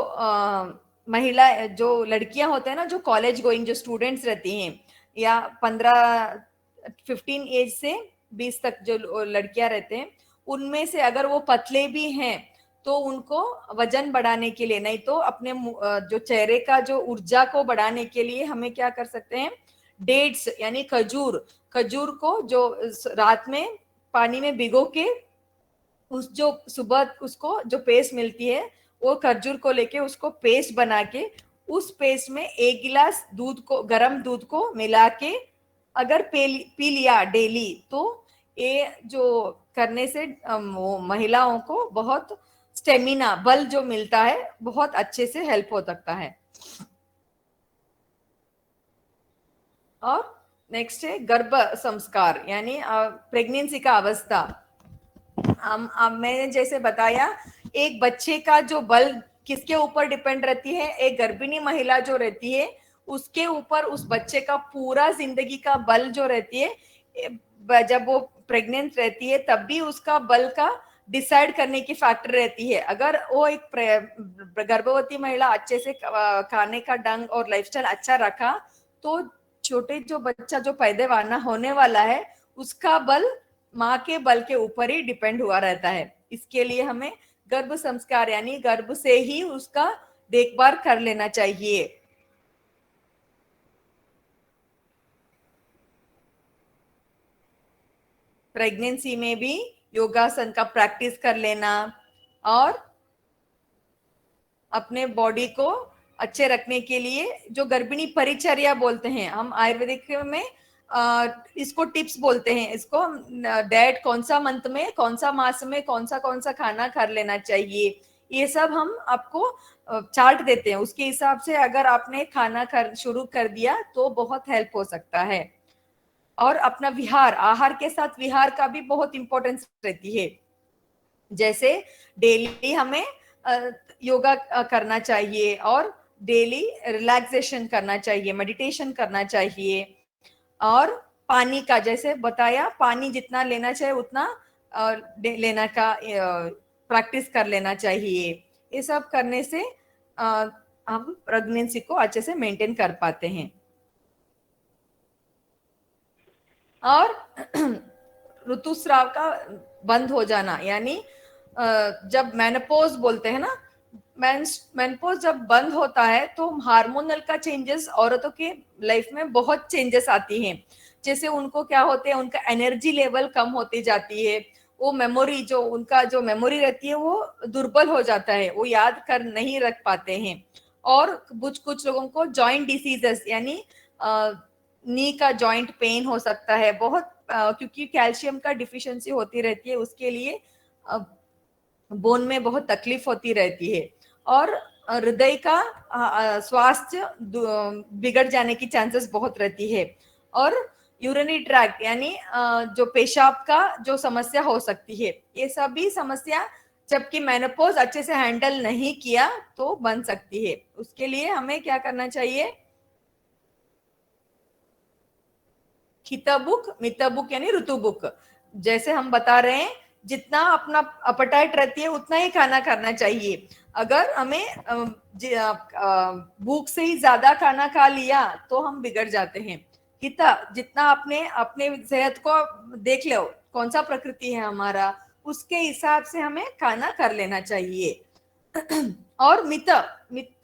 महिला, जो लड़कियां होते हैं ना, जो कॉलेज गोइंग जो स्टूडेंट्स रहती हैं, या 15 एज से 20 तक जो लड़कियां रहते हैं, उनमें से अगर वो पतले भी हैं तो उनको वजन बढ़ाने के लिए, नहीं तो अपने जो चेहरे का जो ऊर्जा को बढ़ाने के लिए हमें क्या कर सकते हैं, डेट्स यानी खजूर, खजूर को जो रात में पानी में भिगो के, उस जो सुबह उसको जो पेस्ट मिलती है, वो खजूर को लेके उसको पेस्ट बना के, उस पेस्ट में 1 गिलास दूध को, गर्म दूध को मिला के अगर पी लिया डेली, तो ये जो करने से वो महिलाओं को बहुत स्टेमिना, बल जो मिलता है, बहुत अच्छे से हेल्प हो सकता है। और नेक्स्ट है गर्भ संस्कार यानी प्रेगनेंसी का अवस्था। मैंने जैसे बताया, एक बच्चे का जो बल किसके ऊपर डिपेंड रहती है, एक गर्भिणी महिला जो रहती है उसके ऊपर उस बच्चे का पूरा जिंदगी का बल जो रहती है, जब वो प्रेग्नेंट रहती है तब भी उसका बल का डिसाइड करने की फैक्टर रहती है। अगर वो एक गर्भवती महिला अच्छे से खाने का ढंग और लाइफस्टाइल अच्छा रखा, तो छोटे जो बच्चा जो पैदा होने वाला है उसका बल माँ के बल के ऊपर ही डिपेंड हुआ रहता है। इसके लिए हमें गर्भ संस्कार यानी गर्भ से ही उसका देखभाल कर लेना चाहिए। प्रेगनेंसी में भी योगासन का प्रैक्टिस कर लेना और अपने बॉडी को अच्छे रखने के लिए जो गर्भिणी परिचर्या बोलते हैं, हम आयुर्वेदिक में इसको टिप्स बोलते हैं, इसको डाइट कौन सा मंथ में, कौन सा मास में कौन सा खाना कर लेना चाहिए, ये सब हम आपको चार्ट देते हैं। उसके हिसाब से अगर आपने खाना शुरू कर दिया तो बहुत हेल्प हो सकता है। और अपना विहार, आहार के साथ विहार का भी बहुत इंपॉर्टेंस रहती है। जैसे डेली हमें योगा करना चाहिए और डेली रिलैक्सेशन करना चाहिए, मेडिटेशन करना चाहिए, और पानी का जैसे बताया, पानी जितना लेना चाहिए उतना लेना का प्रैक्टिस कर लेना चाहिए। ये सब करने से हम प्रेगनेंसी को अच्छे से मेंटेन कर पाते हैं। और ऋतुस्राव का बंद हो जाना यानी जब मेनोपॉज बोलते हैं ना, मेनोपॉज जब बंद होता है तो हार्मोनल का चेंजेस औरतों के लाइफ में बहुत चेंजेस आती हैं। जैसे उनको क्या होते हैं, उनका एनर्जी लेवल कम होती जाती है, वो मेमोरी जो उनका जो मेमोरी रहती है वो दुर्बल हो जाता है, वो याद कर नहीं रख पाते हैं। और कुछ लोगों को जॉइंट डिसीजेस यानी नी का जॉइंट पेन हो सकता है, बहुत क्योंकि कैल्शियम का डिफिशियंसी होती रहती है, उसके लिए बोन में बहुत तकलीफ होती रहती है, और हृदय का स्वास्थ्य बिगड़ जाने की चांसेस बहुत रहती है, और यूरिनरी ट्रैक्ट यानी जो पेशाब का जो समस्या हो सकती है, ये सभी समस्या जबकि मेनोपॉज अच्छे से हैंडल नहीं किया तो बन सकती है। उसके लिए हमें क्या करना चाहिए? खिताबुक मिताबुक यानी ऋतुबुक, जैसे हम बता रहे हैं, जितना अपना अपटाइट रहती है उतना ही खाना करना चाहिए। अगर हमें भूख से ही ज्यादा खाना खा लिया तो हम बिगड़ जाते हैं। हिता जितना अपने अपने सेहत को देख लो, कौन सा प्रकृति है हमारा, उसके हिसाब से हमें खाना कर लेना चाहिए। और मित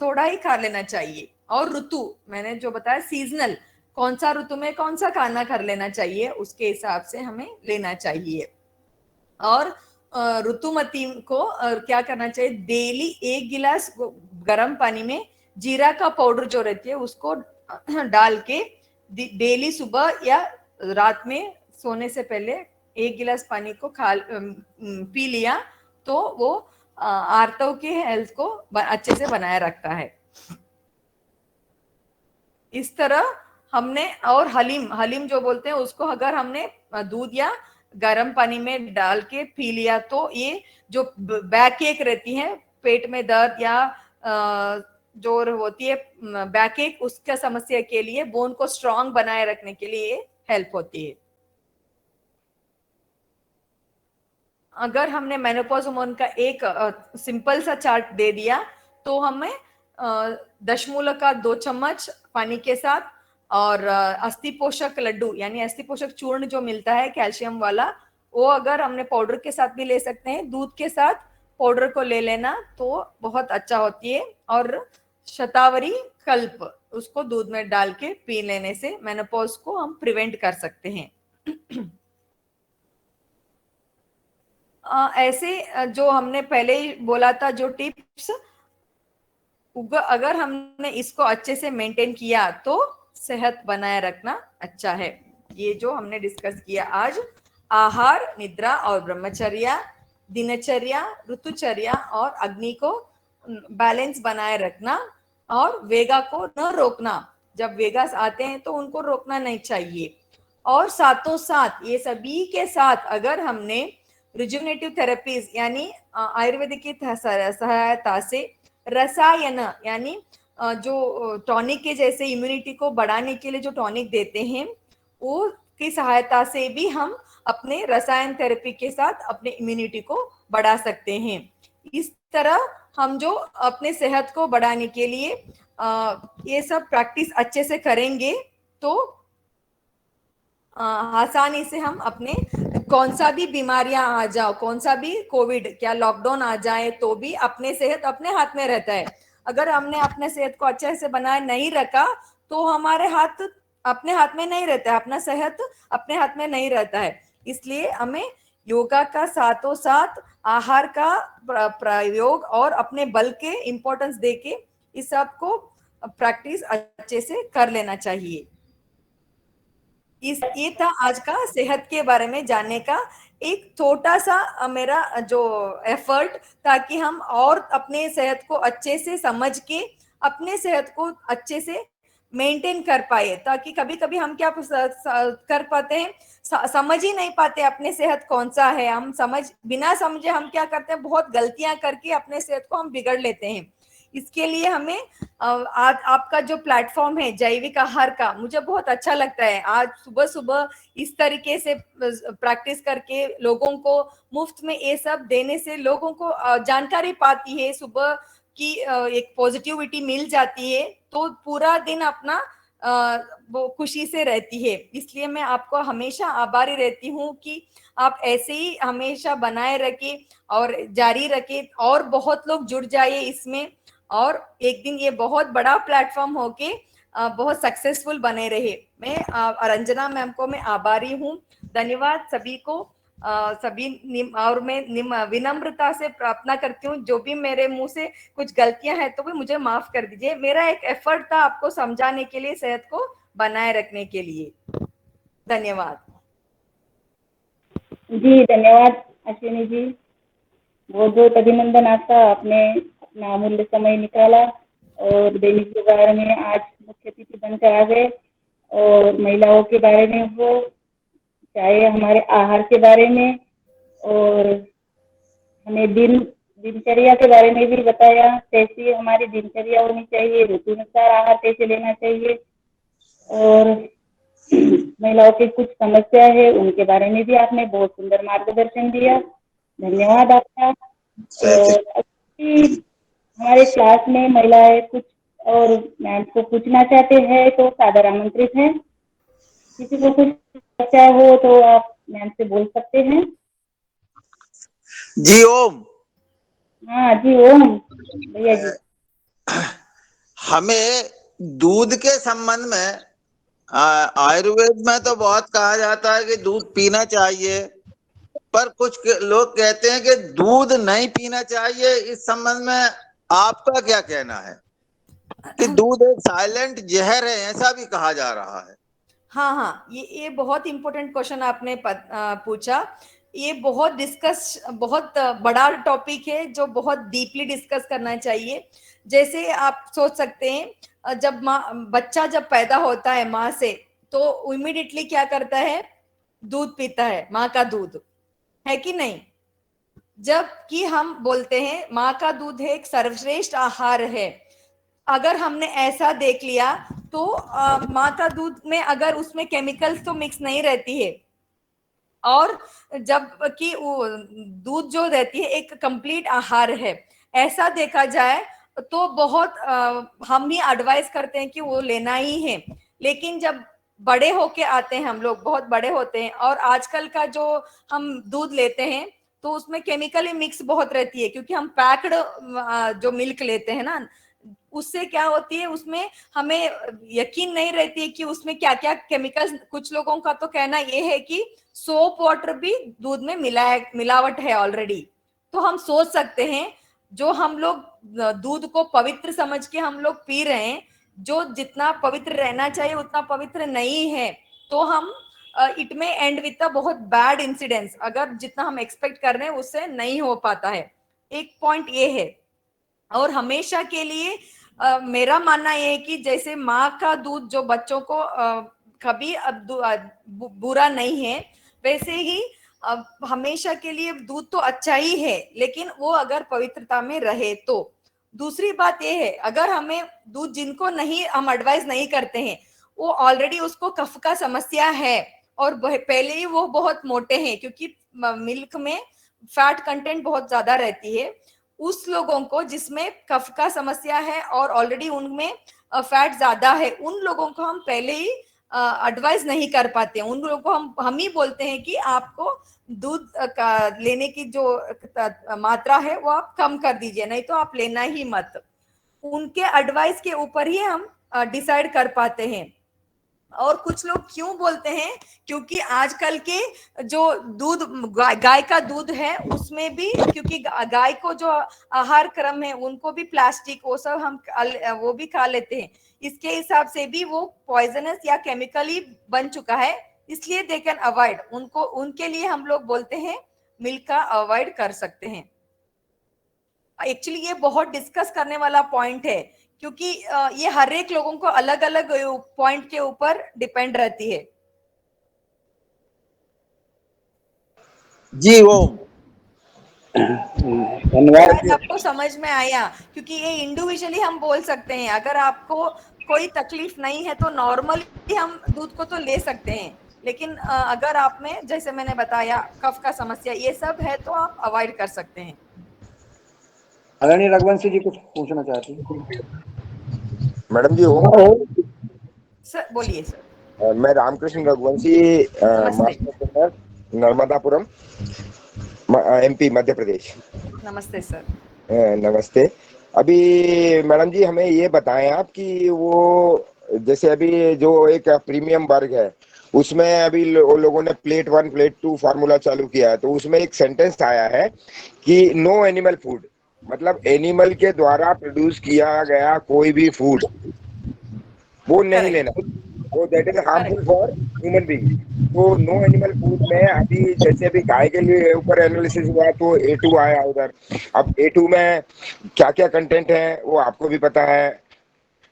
थोड़ा ही खा लेना चाहिए। और ऋतु मैंने जो बताया सीजनल, कौन सा ऋतु में कौन सा खाना कर लेना चाहिए उसके हिसाब से हमें लेना चाहिए। और ऋतुमती को क्या करना चाहिए? डेली 1 गिलास गर्म पानी में जीरा का पाउडर जो रहती है उसको डाल के डेली सुबह या रात में सोने से पहले 1 गिलास पानी को पी लिया तो वो आर्तव के हेल्थ को अच्छे से बनाए रखता है। इस तरह हमने, और हलीम जो बोलते हैं उसको अगर हमने दूध या गर्म पानी में डाल के पी लिया तो ये जो बैक एक रहती है, पेट में दर्द या जो होती है बैक एक, उसका समस्या के लिए बोन को स्ट्रांग बनाए रखने के लिए हेल्प होती है। अगर हमने मेनोपॉज हार्मोन का एक सिंपल सा चार्ट दे दिया तो हमें दशमूल का 2 चम्मच पानी के साथ और अस्थि पोषक लड्डू यानी अस्थि पोषक चूर्ण जो मिलता है कैल्शियम वाला, वो अगर हमने पाउडर के साथ भी ले सकते हैं, दूध के साथ पाउडर को ले लेना तो बहुत अच्छा होती है। और शतावरी कल्प उसको दूध में डाल के पी लेने से मेनोपॉज को हम प्रिवेंट कर सकते हैं। ऐसे जो हमने पहले ही बोला था जो टिप्स, अगर हमने इसको अच्छे से मेंटेन किया तो सेहत बनाए रखना अच्छा है। ये जो हमने डिस्कस किया आज, आहार, निद्रा और ब्रह्मचर्या, दिनचर्या, ऋतुचर्या और अग्नि को बैलेंस बनाए रखना, और वेगा को न रोकना। जब वेगास आते हैं तो उनको रोकना नहीं चाहिए। और साथों साथ ये सभी के साथ अगर हमने रिजुवनेटिव थेरेपीज यानी आयुर्वेदिक की सहायता से रसायन यानी जो टॉनिक के जैसे इम्यूनिटी को बढ़ाने के लिए जो टॉनिक देते हैं, वो की सहायता से भी हम अपने रसायन थेरेपी के साथ अपने इम्यूनिटी को बढ़ा सकते हैं। इस तरह हम जो अपने सेहत को बढ़ाने के लिए ये सब प्रैक्टिस अच्छे से करेंगे तो आसानी से हम अपने कौन सा भी बीमारियां आ जाओ, कौन सा भी कोविड क्या लॉकडाउन आ जाए तो भी अपने सेहत अपने हाथ में रहता है। अगर हमने अपने सेहत को अच्छे से बनाए नहीं रखा तो हमारे हाथ अपने हाथ में नहीं रहता है, अपना सेहत अपने हाथ में नहीं रहता है। इसलिए हमें योगा का साथों साथ आहार का प्रयोग और अपने बल के इम्पोर्टेंस देके इस सब को प्रैक्टिस अच्छे से कर लेना चाहिए। ये था आज का सेहत के बारे में जानने का एक छोटा सा मेरा जो एफर्ट, ताकि हम और अपने सेहत को अच्छे से समझ के अपने सेहत को अच्छे से मेंटेन कर पाए। ताकि कभी कभी हम क्या कर पाते हैं, समझ ही नहीं पाते अपने सेहत कौन सा है। हम बिना समझे हम क्या करते हैं, बहुत गलतियां करके अपने सेहत को हम बिगड़ लेते हैं। इसके लिए हमें आज आपका जो प्लेटफॉर्म है जैविक आहार का, मुझे बहुत अच्छा लगता है। आज सुबह सुबह इस तरीके से प्रैक्टिस करके लोगों को मुफ्त में ये सब देने से लोगों को जानकारी पाती है, सुबह की एक पॉजिटिविटी मिल जाती है तो पूरा दिन अपना वो खुशी से रहती है। इसलिए मैं आपको हमेशा आभारी रहती हूँ कि आप ऐसे ही हमेशा बनाए रखें और जारी रखें और बहुत लोग जुड़ जाइए इसमें, और एक दिन ये बहुत बड़ा प्लेटफॉर्म होके बहुत सक्सेसफुल बने रहे। मैं रंजना मैम को मैं आभारी हूँ। धन्यवाद सभी को। और मैं विनम्रता से प्रार्थना करती हूँ, जो भी मेरे मुंह से कुछ गलतियां हैं तो भी मुझे माफ कर दीजिए। मेरा एक एफर्ट था आपको समझाने के लिए, सेहत को बनाए रखने के लिए। धन्यवाद। जी धन्यवाद अश्विनी जी, बहुत बहुत अभिनंदन आपका, आपने अपना अमूल्य समय निकाला और दैनिक के बारे में आज मुख्य अतिथि बनकर आ गए, और महिलाओं के बारे में हो, चाहे हमारे आहार के बारे में, और हमें दिनचर्या के बारे में भी बताया, कैसी हमारी दिनचर्या होनी चाहिए, ऋतु अनुसार आहार कैसे लेना चाहिए, और महिलाओं की कुछ समस्या है उनके बारे में भी आपने बहुत सुंदर मार्गदर्शन दिया। धन्यवाद आपका। Thank you. और अभी हमारे क्लास में महिलाएं कुछ और मैम को पूछना चाहते हैं तो सादर आमंत्रित हैं। किसी को कुछ समस्या हो तो आप मैम से बोल सकते हैं। जी ओम। हाँ जी ओम भैया जी। हमें दूध के संबंध में आयुर्वेद में तो बहुत कहा जाता है कि दूध पीना चाहिए, पर कुछ लोग कहते हैं कि दूध नहीं पीना चाहिए। इस संबंध में आपका क्या कहना है कि दूध एक साइलेंट जहर है, ऐसा भी कहा जा रहा है? हाँ हाँ, ये बहुत इंपॉर्टेंट क्वेश्चन आपने पूछा। ये बहुत बड़ा टॉपिक है जो बहुत डीपली डिस्कस करना चाहिए। जैसे आप सोच सकते हैं, जब बच्चा जब पैदा होता है माँ से, तो इमिडिएटली क्या करता है, दूध पीता है, माँ का दूध, है कि नहीं? जबकि हम बोलते हैं माँ का दूध है एक सर्वश्रेष्ठ आहार है। अगर हमने ऐसा देख लिया तो माँ का दूध में अगर उसमें केमिकल्स तो मिक्स नहीं रहती है, और जबकि वो दूध जो रहती है एक कंप्लीट आहार है, ऐसा देखा जाए तो बहुत हम ही एडवाइस करते हैं कि वो लेना ही है। लेकिन जब बड़े होके आते हैं, हम लोग बहुत बड़े होते हैं, और आजकल का जो हम दूध लेते हैं तो उसमें केमिकली मिक्स बहुत रहती है, क्योंकि हम पैक्ड जो मिल्क लेते हैं ना, उससे क्या होती है, उसमें हमें यकीन नहीं रहती है कि उसमें क्या क्या केमिकल्स। कुछ लोगों का तो कहना यह है कि सोप वाटर भी दूध में मिलावट है ऑलरेडी। तो हम सोच सकते हैं, जो हम लोग दूध को पवित्र समझ के हम लोग पी रहे हैं, जो जितना पवित्र रहना चाहिए उतना पवित्र नहीं है। तो हम इट में एंड विद अ बहुत बैड इंसिडेंट्स, अगर जितना हम एक्सपेक्ट कर रहे हैं उससे नहीं हो पाता है। एक पॉइंट ये है। और हमेशा के लिए मेरा मानना यह है कि जैसे माँ का दूध जो बच्चों को कभी बुरा नहीं है, वैसे ही हमेशा के लिए दूध तो अच्छा ही है, लेकिन वो अगर पवित्रता में रहे तो। दूसरी बात यह है, अगर हमें दूध जिनको नहीं हम एडवाइस नहीं करते हैं, वो ऑलरेडी उसको कफ का समस्या है, और पहले ही वो बहुत मोटे हैं, क्योंकि मिल्क में फैट कंटेंट बहुत ज्यादा रहती है। उस लोगों को जिसमें कफ का समस्या है और ऑलरेडी उनमें फैट ज्यादा है, उन लोगों को हम पहले ही एडवाइस नहीं कर पाते। उन लोगों को हम ही बोलते हैं कि आपको दूध का लेने की जो मात्रा है वो आप कम कर दीजिए, नहीं तो आप लेना ही मत। उनके एडवाइस के ऊपर ही हम डिसाइड कर पाते हैं। और कुछ लोग क्यों बोलते हैं, क्योंकि आजकल के जो दूध गाय का दूध है उसमें भी, क्योंकि गाय को जो आहार क्रम है उनको भी प्लास्टिक वो सब हम वो भी खा लेते हैं, इसके हिसाब से भी वो पॉइजनस या केमिकली बन चुका है, इसलिए दे कैन अवॉइड उनको। उनके लिए हम लोग बोलते हैं मिल्क का अवॉइड कर सकते हैं। एक्चुअली ये बहुत डिस्कस करने वाला पॉइंट है, क्योंकि ये हर एक लोगों को अलग अलग पॉइंट के ऊपर डिपेंड रहती है। जी ओम। धन्यवाद। शायद आपको समझ में आया, क्योंकि ये इंडिविजुअली हम बोल सकते हैं। अगर आपको कोई तकलीफ नहीं है तो नॉर्मली हम दूध को तो ले सकते हैं, लेकिन अगर आप में, जैसे मैंने बताया, कफ का समस्या ये सब है तो आप अवॉइड कर सकते हैं। आदरणीय रघुवंशी जी कुछ पूछना चाहती हैं? मैडम जी ओम। सर बोलिए सर। मैं रामकृष्ण रघुवंशी, नमस्ते। Master trainer, Narmadapuram, MP, Madhya Pradesh. नमस्ते सर। नमस्ते। अभी मैडम जी हमें ये बताएं आप कि वो जैसे अभी जो एक प्रीमियम वर्ग है उसमें अभी लोगों ने प्लेट 1 प्लेट 2 फार्मूला चालू किया है, तो उसमें एक सेंटेंस आया है कि नो एनिमल फूड, मतलब एनिमल के द्वारा प्रोड्यूस किया गया कोई भी फूड वो नहीं करेक्ट लेना, वो that is harmful correct. For human being. तो नो एनिमल फूड में अभी जैसे अभी गाय के लिए ऊपर एनालिसिस हुआ तो A2 आया उधर। अब A2 में क्या क्या कंटेंट है वो आपको भी पता है,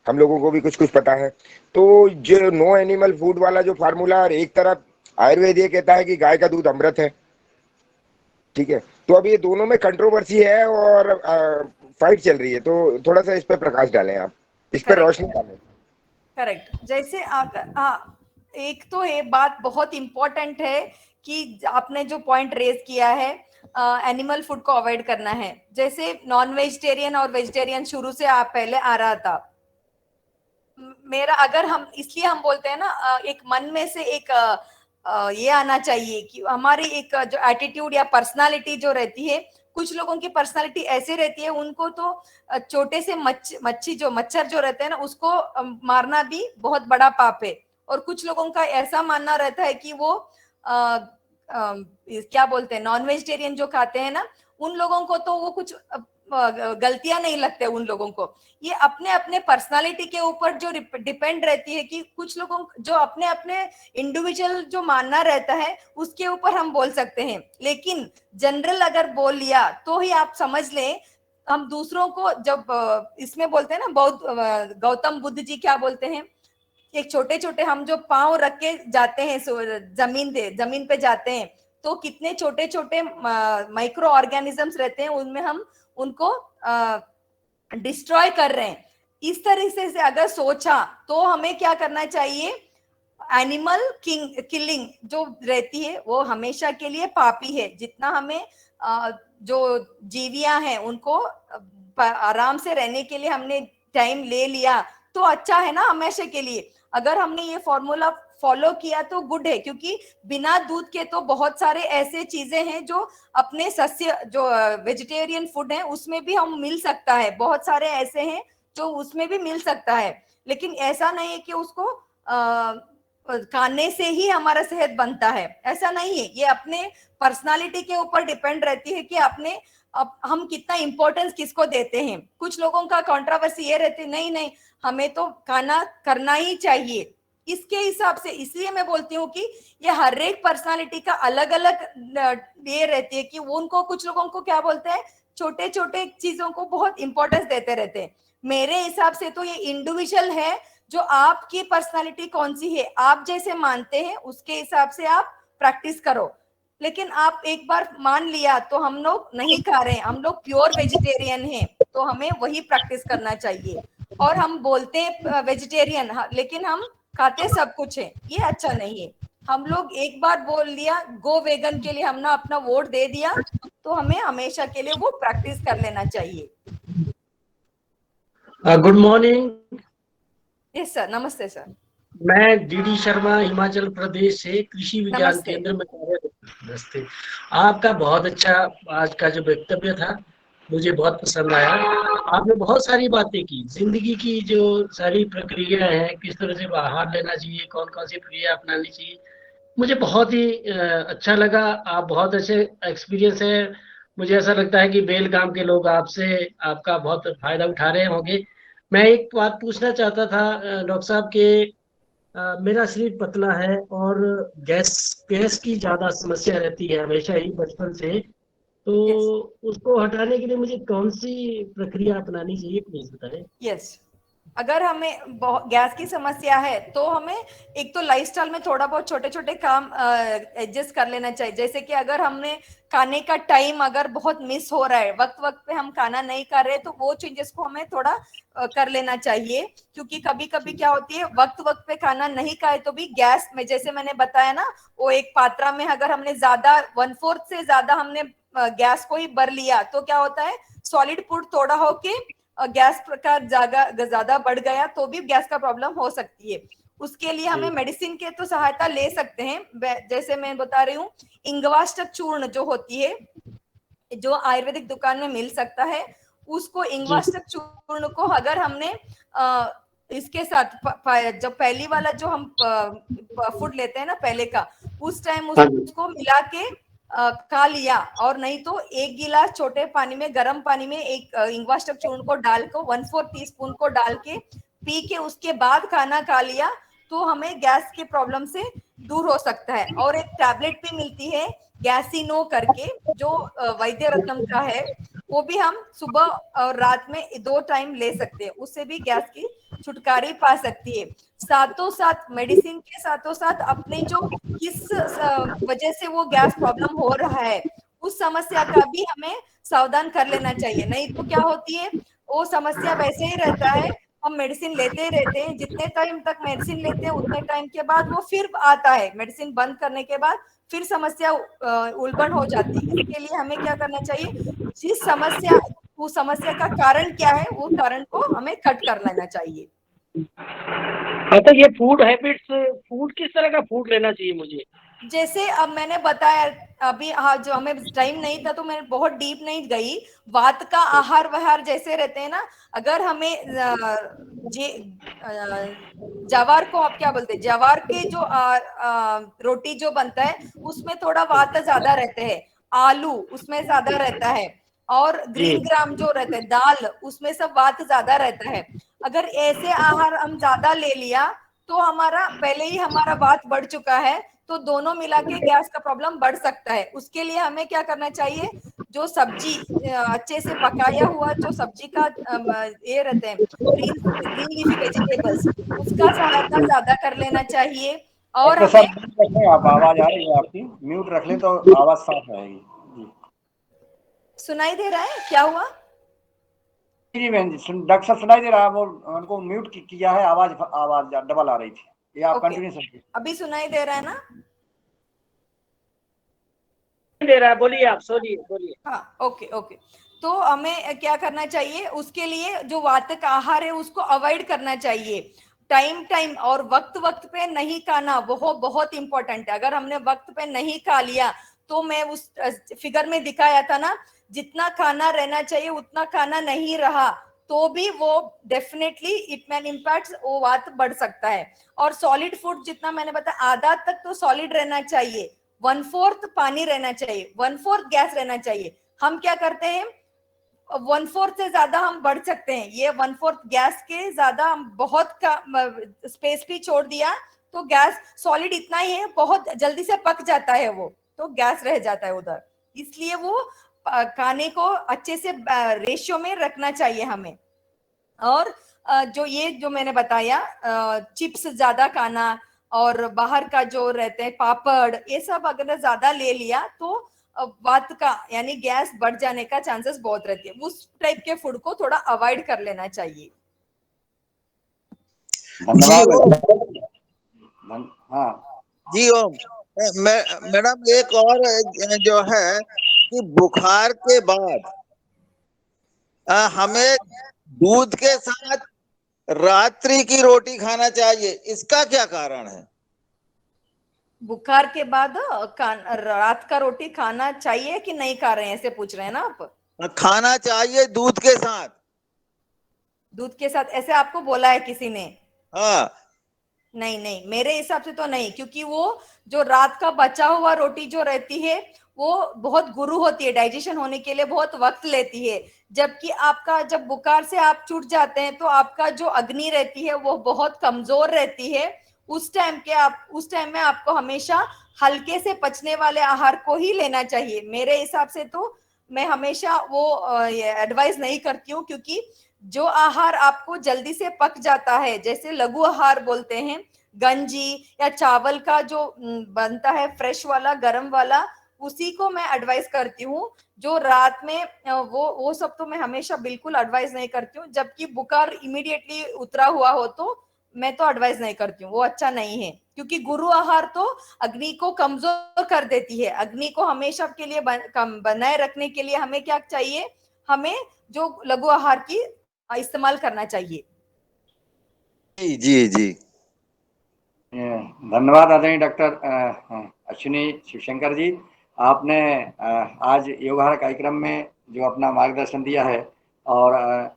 हम लोगों को भी कुछ कुछ पता है। तो जो नो एनिमल फूड वाला जो फार्मूला, और एक तरफ आयुर्वेद ये कहता है कि गाय का दूध अमृत है, ठीक है। तो अभी ये दोनों में कंट्रोवर्सी है और फाइट चल रही है, तो थोड़ा सा इस पे प्रकाश डालें, आप इस पे रोशनी डालें। करेक्ट। जैसे एक तो ये बात बहुत इंपॉर्टेंट है कि आपने जो पॉइंट रेज किया है, एनिमल फूड को अवॉइड करना है। जैसे नॉन वेजिटेरियन और वेजिटेरियन शुरू से आप पहले आ रहा था। मेरा अगर हम इसलिए हम बोलते हैं ना, एक मन में से एक ये आना चाहिए कि हमारी एक जो एटीट्यूड या पर्सनालिटी जो रहती है, कुछ लोगों की पर्सनालिटी ऐसे रहती है, उनको तो छोटे से मच्छी जो मच्छर जो रहते हैं ना, उसको मारना भी बहुत बड़ा पाप है। और कुछ लोगों का ऐसा मानना रहता है कि वो क्या बोलते हैं, नॉन वेजिटेरियन जो खाते हैं ना, उन लोगों को तो वो कुछ गलतियां नहीं लगते उन लोगों को। ये अपने अपने पर्सनालिटी के ऊपर जो डिपेंड रहती है कि कुछ लोगों जो अपने अपने इंडिविजुअल जो मानना रहता है उसके ऊपर हम बोल सकते हैं। लेकिन जनरल अगर बोल लिया तो ही आप समझ लें, हम दूसरों को जब इसमें बोलते हैं ना, बौद्ध गौतम बुद्ध जी क्या बोलते हैं, एक छोटे छोटे हम जो पांव रख के जाते हैं जमीन पे जाते हैं, तो कितने छोटे छोटे माइक्रो ऑर्गेनिजम्स रहते हैं, उनमें हम उनको डिस्ट्रॉय कर रहे हैं। इस तरह से अगर सोचा तो हमें क्या करना चाहिए, एनिमल किलिंग जो रहती है वो हमेशा के लिए पापी है। जितना हमें जो जीवियां हैं उनको आराम से रहने के लिए हमने टाइम ले लिया तो अच्छा है ना, हमेशा के लिए। अगर हमने ये फॉर्मूला फॉलो किया तो गुड है, क्योंकि बिना दूध के तो बहुत सारे ऐसे चीजें हैं जो अपने सस्य जो वेजिटेरियन फूड है उसमें भी हम मिल सकता है, बहुत सारे ऐसे हैं जो उसमें भी मिल सकता है। लेकिन ऐसा नहीं है कि उसको खाने से ही हमारा सेहत बनता है, ऐसा नहीं है। ये अपने पर्सनालिटी के ऊपर डिपेंड रहती है कि अपने अब हम कितना इंपॉर्टेंस किसको देते हैं। कुछ लोगों का कंट्रोवर्सी ये रहती है, नहीं नहीं हमें तो खाना करना ही चाहिए। इसके हिसाब से इसलिए मैं बोलती हूँ कि ये हर एक पर्सनालिटी का अलग अलग ये रहती है कि उनको, कुछ लोगों को क्या बोलते हैं, छोटे छोटे चीजों को बहुत इंपॉर्टेंस देते रहते हैं। मेरे हिसाब से तो ये इंडिविजुअल है, जो आपकी पर्सनालिटी कौन सी है, आप जैसे मानते हैं उसके हिसाब से आप प्रैक्टिस करो। लेकिन आप एक बार मान लिया तो हम लोग नहीं खा रहे हैं, हम लोग प्योर वेजिटेरियन हैं, तो हमें वही प्रैक्टिस करना चाहिए। और हम बोलते हैं वेजिटेरियन, लेकिन हम खाते सब कुछ है, ये अच्छा नहीं है। हम लोग एक बार बोल दिया गो वेगन के लिए हमने अपना वोट दे दिया, तो हमें हमेशा के लिए वो प्रैक्टिस कर लेना चाहिए। Good morning. यस सर, नमस्ते सर। मैं डीडी शर्मा हिमाचल प्रदेश से कृषि विज्ञान नमस्ते। केंद्र में कार्यरत। नमस्ते। आपका बहुत अच्छा आज का जो वक्तव्य था मुझे बहुत पसंद आया। आपने बहुत सारी बातें की, जिंदगी की जो सारी प्रक्रिया है, किस तरह से आहार लेना चाहिए, कौन कौन सी प्रक्रिया अपनानी चाहिए, मुझे बहुत ही अच्छा लगा। आप बहुत अच्छे एक्सपीरियंस है। मुझे ऐसा लगता है कि बेलगाम के लोग आपसे आपका बहुत फायदा उठा रहे होंगे। मैं एक बात पूछना चाहता था डॉक्टर साहब के, मेरा शरीर पतला है और गैस गैस की ज्यादा समस्या रहती है हमेशा ही बचपन से, तो यस उसको हटाने के लिए मुझे कौन सी प्रक्रिया अपनानी चाहिए, प्लीज बताएं। यस अगर हमें गैस की समस्या है तो हमें एक तो लाइफस्टाइल में थोड़ा बहुत छोटे छोटे काम एडजस्ट कर लेना चाहिए। जैसे कि अगर हमने खाने का टाइम अगर बहुत मिस हो रहा है, वक्त वक्त पे हम खाना नहीं कर रहे, तो वो चेंजेस को हमें थोड़ा कर लेना चाहिए। क्योंकि कभी कभी क्या होती है, वक्त वक्त पे खाना नहीं खाए तो भी गैस में, जैसे मैंने बताया ना, वो एक पात्रा में अगर हमने ज्यादा 1/4 से ज्यादा हमने गैस को ही भर लिया तो क्या होता है, सॉलिड फूड थोड़ा होके गैस का ज्यादा बढ़ गया तो भी गैस का प्रॉब्लम हो सकती है। उसके लिए हमें मेडिसिन के तो सहायता ले सकते हैं। जैसे मैं बता रही हूँ, इंगवाष्टक चूर्ण जो होती है, जो आयुर्वेदिक दुकान में मिल सकता है, उसको इंगवाष्टक चूर्ण को अगर हमने इसके साथ जब पहली वाला जो हम फूड लेते हैं ना पहले का, उस टाइम उसको मिला के खा लिया, और नहीं तो एक गिलास छोटे पानी में, गर्म पानी में एक इंगवाष्टक चूर्ण को डाल को 1/4 टीस्पून को डाल के पी के उसके बाद खाना खा लिया, तो हमें गैस के प्रॉब्लम से दूर हो सकता है। और एक टैबलेट भी मिलती है गैसिनो करके, जो वैद्य रत्नम का है, वो भी हम सुबह और रात में 2 टाइम ले सकते हैं, उससे भी गैस की छुटकारी पा सकती है। साथों साथ मेडिसिन के साथों साथ अपने जो किस वजह से वो गैस प्रॉब्लम हो रहा है, उस समस्या का भी हमें सावधान कर लेना चाहिए। नहीं तो क्या होती है, वो समस्या वैसे ही रहता है, हम मेडिसिन लेते ही रहते हैं, जितने टाइम तक मेडिसिन लेते हैं उतने टाइम के बाद वो फिर आता है, मेडिसिन बंद करने के बाद फिर समस्या उल्बण हो जाती है। इसके लिए हमें क्या करना चाहिए, जिस समस्या, उस समस्या का कारण क्या है, वो कारण को हमें कट कर लेना चाहिए। हाँ, तो ये फूड हैबिट्स, फूड किस तरह का फूड लेना चाहिए मुझे? जैसे अब मैंने बताया अभी, हाँ, जो हमें टाइम नहीं था तो मैं बहुत डीप नहीं गई। वात का आहार विहार जैसे रहते हैं ना, अगर हमें जवार को आप क्या बोलते हैं, जवार के जो रोटी जो बनता है उसमें थोड़ा वात ज्यादा रहते हैं, आलू उसमें ज्यादा रहता है, और ग्रीन ग्राम जो रहते हैं दाल, उसमें सब वात ज्यादा रहता है। अगर ऐसे आहार हम ज्यादा ले लिया तो हमारा पहले ही हमारा वात बढ़ चुका है, तो दोनों मिला के गैस का प्रॉब्लम बढ़ सकता है। उसके लिए हमें क्या करना चाहिए, जो सब्जी अच्छे से पकाया हुआ जो सब्जी का ये रहते हैं, ग्रीन ग्रीन लीफी वेजिटेबल्स, उसका सहायता ज्यादा कर लेना चाहिए। और डॉक्टर हमें साहब म्यूट रख लें, आप आवाज आ रही है आपकी, म्यूट रख लें तो आवाज साफ आएगी। जी सुनाई दे रहा है क्या हुआ? जी बहन जी, डॉक्टर साहब सुनाई दे रहा है, वो उनको म्यूट किया है, आवाज आवाज डबल आ रही थी। ये आप ओके, कंटिन्यू करिए। अभी सुनाई दे रहा है ना? दे रहा है, बोलिए आप, बोलिए। हाँ, ओके ओके। तो हमें क्या करना चाहिए, उसके लिए जो वातक आहार है उसको अवॉइड करना चाहिए। टाइम टाइम और वक्त वक्त पे नहीं खाना, वो बहुत इंपॉर्टेंट है। अगर हमने वक्त पे नहीं खा लिया तो मैं उस फिगर में दिखाया था ना, जितना खाना रहना चाहिए उतना खाना नहीं रहा तो भी वो डेफिनेटली इट मैन इम्पैक्ट, वो वात बढ़ सकता है। और सॉलिड फूड जितना मैंने बताया, आधा तक तो सॉलिड रहना चाहिए, 1/4 पानी रहना चाहिए, 1/4 गैस रहना चाहिए। हम क्या करते हैं, 1/4 से ज्यादा हम बढ़ सकते हैं, ये 1/4 गैस के ज्यादा हम बहुत स्पेस भी छोड़ दिया तो गैस सॉलिड इतना ही है, बहुत जल्दी से पक जाता है वो, तो गैस रह जाता है उधर। इसलिए वो खाने को अच्छे से रेशियो में रखना चाहिए हमें। और जो ये जो मैंने बताया, चिप्स ज्यादा खाना और बाहर का जो रहते हैं पापड़, ये सब अगर ज्यादा ले लिया तो वात का यानी गैस बढ़ जाने का चांसेस बहुत रहती है। उस टाइप के फूड को थोड़ा अवॉइड कर लेना चाहिए। जी धन्यवाद। हाँ जी ओम। मैडम एक और जो है कि बुखार के बाद हमें दूध के साथ रात्रि की रोटी खाना चाहिए, इसका क्या कारण है? बुखार के बाद रात का रोटी खाना चाहिए कि नहीं खा रहे हैं, ऐसे पूछ रहे हैं ना आप? खाना चाहिए दूध के साथ। दूध के साथ ऐसे आपको बोला है किसी ने? हाँ। नहीं नहीं, मेरे हिसाब से तो नहीं, क्योंकि वो जो रात का बचा हुआ रोटी जो रहती है वो बहुत गुरु होती है, डाइजेशन होने के लिए बहुत वक्त लेती है। जबकि आपका जब बुखार से आप छूट जाते हैं तो आपका जो अग्नि रहती है वो बहुत कमजोर रहती है। उस टाइम में आपको हमेशा हल्के से पचने वाले आहार को ही लेना चाहिए। मेरे हिसाब से तो मैं हमेशा वो एडवाइस नहीं करती हूँ, क्योंकि जो आहार आपको जल्दी से पक जाता है, जैसे लघु आहार बोलते हैं, गंजी या चावल का जो बनता है फ्रेश वाला गरम वाला, उसी को मैं एडवाइस करती हूँ। जो रात में वो सब तो मैं हमेशा बिल्कुल एडवाइस नहीं करती हूँ। जबकि बुखार इमीडिएटली उतरा हुआ हो तो मैं तो एडवाइस नहीं करती हूँ, वो अच्छा नहीं है। क्योंकि गुरु आहार तो अग्नि को कमजोर कर देती है। अग्नि को हमेशा के लिए बनाए रखने के लिए हमें क्या चाहिए, हमें जो लघु आहार की इस्तेमाल करना चाहिए। जी जी जी। धन्यवाद आदरणीय डॉक्टर अश्विनी शिवशंकर जी। आपने आज योगाहार कार्यक्रम में जो अपना मार्गदर्शन दिया है, और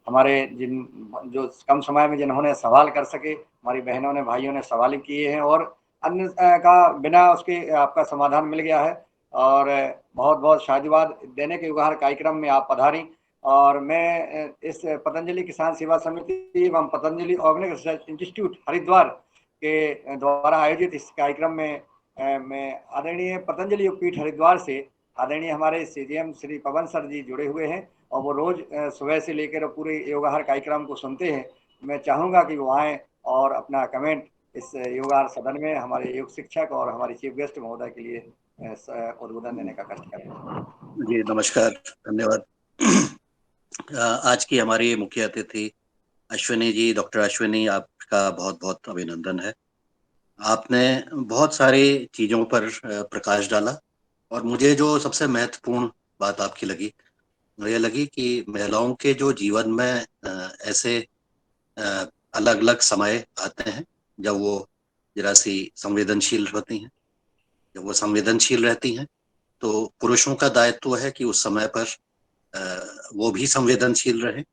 हमारे जो कम समय में जिन्होंने सवाल कर सके, हमारी बहनों ने भाइयों ने सवाल किए हैं, और अन्य का बिना उसके आपका समाधान मिल गया है। और बहुत बहुत शादीवाद देने के योगाहार कार्यक्रम में आप पधारी। और मैं इस पतंजलि किसान सेवा समिति एवं Patanjali organic research institute Haridwar के द्वारा आयोजित इस कार्यक्रम में मैं आदरणीय पतंजलि योगपीठ हरिद्वार से आदरणीय हमारे सीजीएम श्री पवन सर जी जुड़े हुए हैं और वो रोज सुबह से लेकर पूरे योगाहार कार्यक्रम को सुनते हैं। मैं चाहूँगा कि वो आएँ और अपना कमेंट इस योगाहार सदन में हमारे योग शिक्षक और हमारे चीफ गेस्ट महोदय के लिए उद्बोधन देने का कष्ट करें। जी नमस्कार, धन्यवाद। आज की हमारी मुख्य अतिथि अश्विनी जी, डॉक्टर अश्विनी, आपका बहुत बहुत अभिनंदन है। आपने बहुत सारी चीजों पर प्रकाश डाला और मुझे जो सबसे महत्वपूर्ण बात आपकी लगी वो ये लगी कि महिलाओं के जो जीवन में ऐसे अलग अलग समय आते हैं जब वो जरा सी संवेदनशील होती हैं। जब वो संवेदनशील रहती हैं तो पुरुषों का दायित्व है कि उस समय पर वो भी संवेदनशील रहें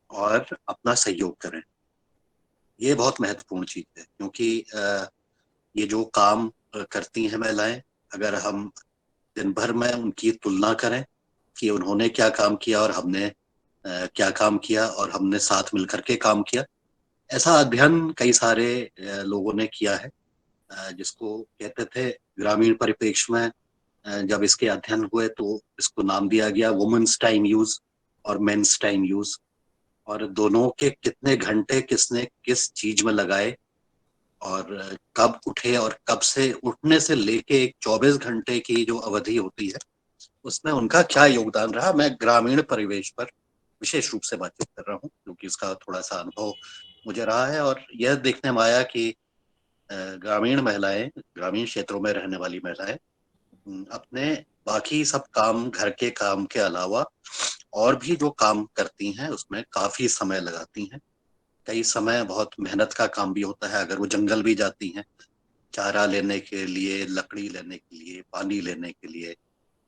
और अपना सहयोग करें। ये बहुत महत्वपूर्ण चीज है क्योंकि ये जो काम करती हैं महिलाएं, अगर हम दिन भर में उनकी तुलना करें कि उन्होंने क्या काम किया और हमने क्या काम किया और हमने साथ मिलकर के काम किया, ऐसा अध्ययन कई सारे लोगों ने किया है, जिसको कहते थे ग्रामीण परिप्रेक्ष्य में जब इसके अध्ययन हुए तो इसको नाम दिया गया वुमेन्स टाइम यूज और मेंस टाइम यूज, और दोनों के कितने घंटे किसने किस चीज में लगाए और कब उठे और कब से उठने से लेके एक 24 घंटे की जो अवधि होती है उसमें उनका क्या योगदान रहा। मैं ग्रामीण परिवेश पर विशेष रूप से बातचीत कर रहा हूँ क्योंकि उसका थोड़ा सा अनुभव मुझे रहा है और यह देखने में आया कि ग्रामीण महिलाएं, ग्रामीण क्षेत्रों में रहने वाली महिलाएं अपने बाकी सब काम, घर के काम के अलावा और भी जो काम करती हैं उसमें काफी समय लगाती हैं। कई समय बहुत मेहनत का काम भी होता है। अगर वो जंगल भी जाती हैं चारा लेने के लिए, लकड़ी लेने के लिए, पानी लेने के लिए,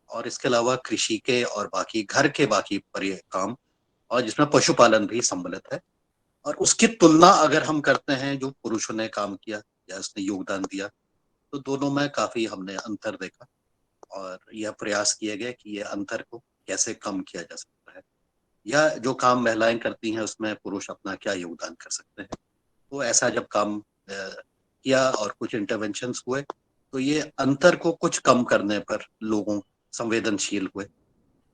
और इसके अलावा कृषि के और बाकी घर के बाकी काम, और जिसमें पशुपालन भी सम्मिलित है, और उसकी तुलना अगर हम करते हैं जो पुरुषों ने काम किया या उसने योगदान दिया तो दोनों में काफी हमने अंतर देखा और यह प्रयास किए गए कि ये अंतर को कैसे कम किया जा सकता है या जो काम महिलाएं करती हैं उसमें पुरुष अपना क्या योगदान कर सकते हैं। तो ऐसा जब काम किया और कुछ इंटरवेंशंस हुए तो ये अंतर को कुछ कम करने पर लोगों संवेदनशील हुए।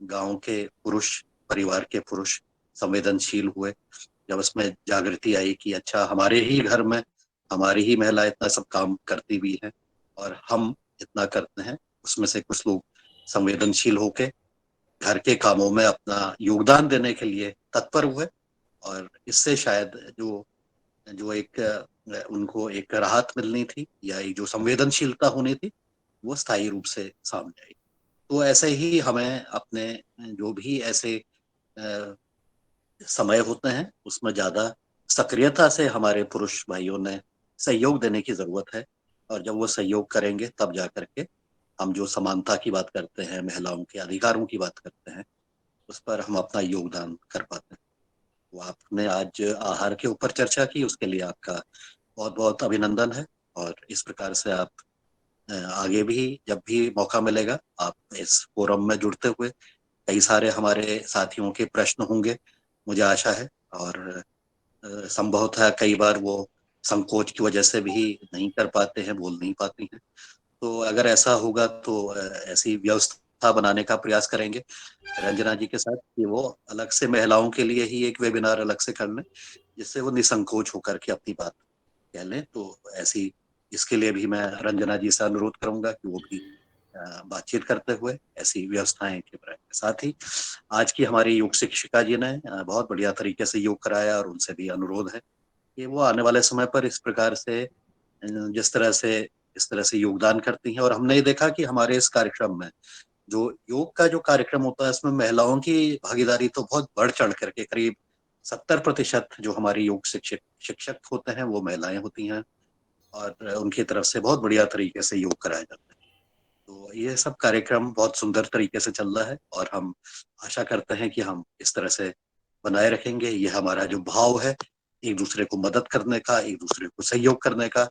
गांव के पुरुष, परिवार के पुरुष संवेदनशील हुए जब उसमें जागृति आई कि अच्छा हमारे ही घर में हमारी ही महिला इतना सब काम करती भी है और हम इतना करते हैं। उसमें से कुछ लोग संवेदनशील होके घर के कामों में अपना योगदान देने के लिए तत्पर हुए और इससे शायद जो जो एक उनको एक राहत मिलनी थी या एक जो संवेदनशीलता होनी थी वो स्थायी रूप से सामने आई। तो ऐसे ही हमें अपने जो भी ऐसे समय होते हैं उसमें ज्यादा सक्रियता से हमारे पुरुष भाइयों ने सहयोग देने की जरूरत है, और जब वो सहयोग करेंगे तब जा करके हम जो समानता की बात करते हैं, महिलाओं के अधिकारों की बात करते हैं, उस पर हम अपना योगदान कर पाते हैं। तो आपने आज आहार के ऊपर चर्चा की, उसके लिए आपका बहुत बहुत अभिनंदन है। और इस प्रकार से आप आगे भी जब भी मौका मिलेगा आप इस फोरम में जुड़ते हुए कई सारे हमारे साथियों के प्रश्न होंगे, मुझे आशा है। और संभवतः कई बार वो संकोच की वजह से भी नहीं कर पाते हैं, बोल नहीं पाती हैं। तो अगर ऐसा होगा तो ऐसी व्यवस्था बनाने का प्रयास करेंगे रंजना जी के साथ कि वो अलग से महिलाओं के लिए ही एक वेबिनार अलग से कर लें जिससे वो निसंकोच होकर के अपनी बात कह लें। तो ऐसी इसके लिए भी मैं रंजना जी से अनुरोध करूंगा कि वो भी बातचीत करते हुए ऐसी व्यवस्थाएं के साथ ही आज की हमारी योग शिक्षिका जी ने बहुत बढ़िया तरीके से योग कराया और उनसे भी अनुरोध है कि वो आने वाले समय पर इस प्रकार से इस तरह से योगदान करती हैं। और हमने ये देखा कि हमारे इस कार्यक्रम में जो योग का जो कार्यक्रम होता है इसमें महिलाओं की भागीदारी तो बहुत बढ़ चढ़ करके करीब 70% जो हमारी योग शिक्षक होते हैं वो महिलाएं होती हैं और उनकी तरफ से बहुत बढ़िया तरीके से योग कराया जाता है। तो ये सब कार्यक्रम बहुत सुंदर तरीके से चल रहा है और हम आशा करते हैं कि हम इस तरह से बनाए रखेंगे। ये हमारा जो भाव है एक दूसरे को मदद करने का, एक दूसरे को सहयोग करने का,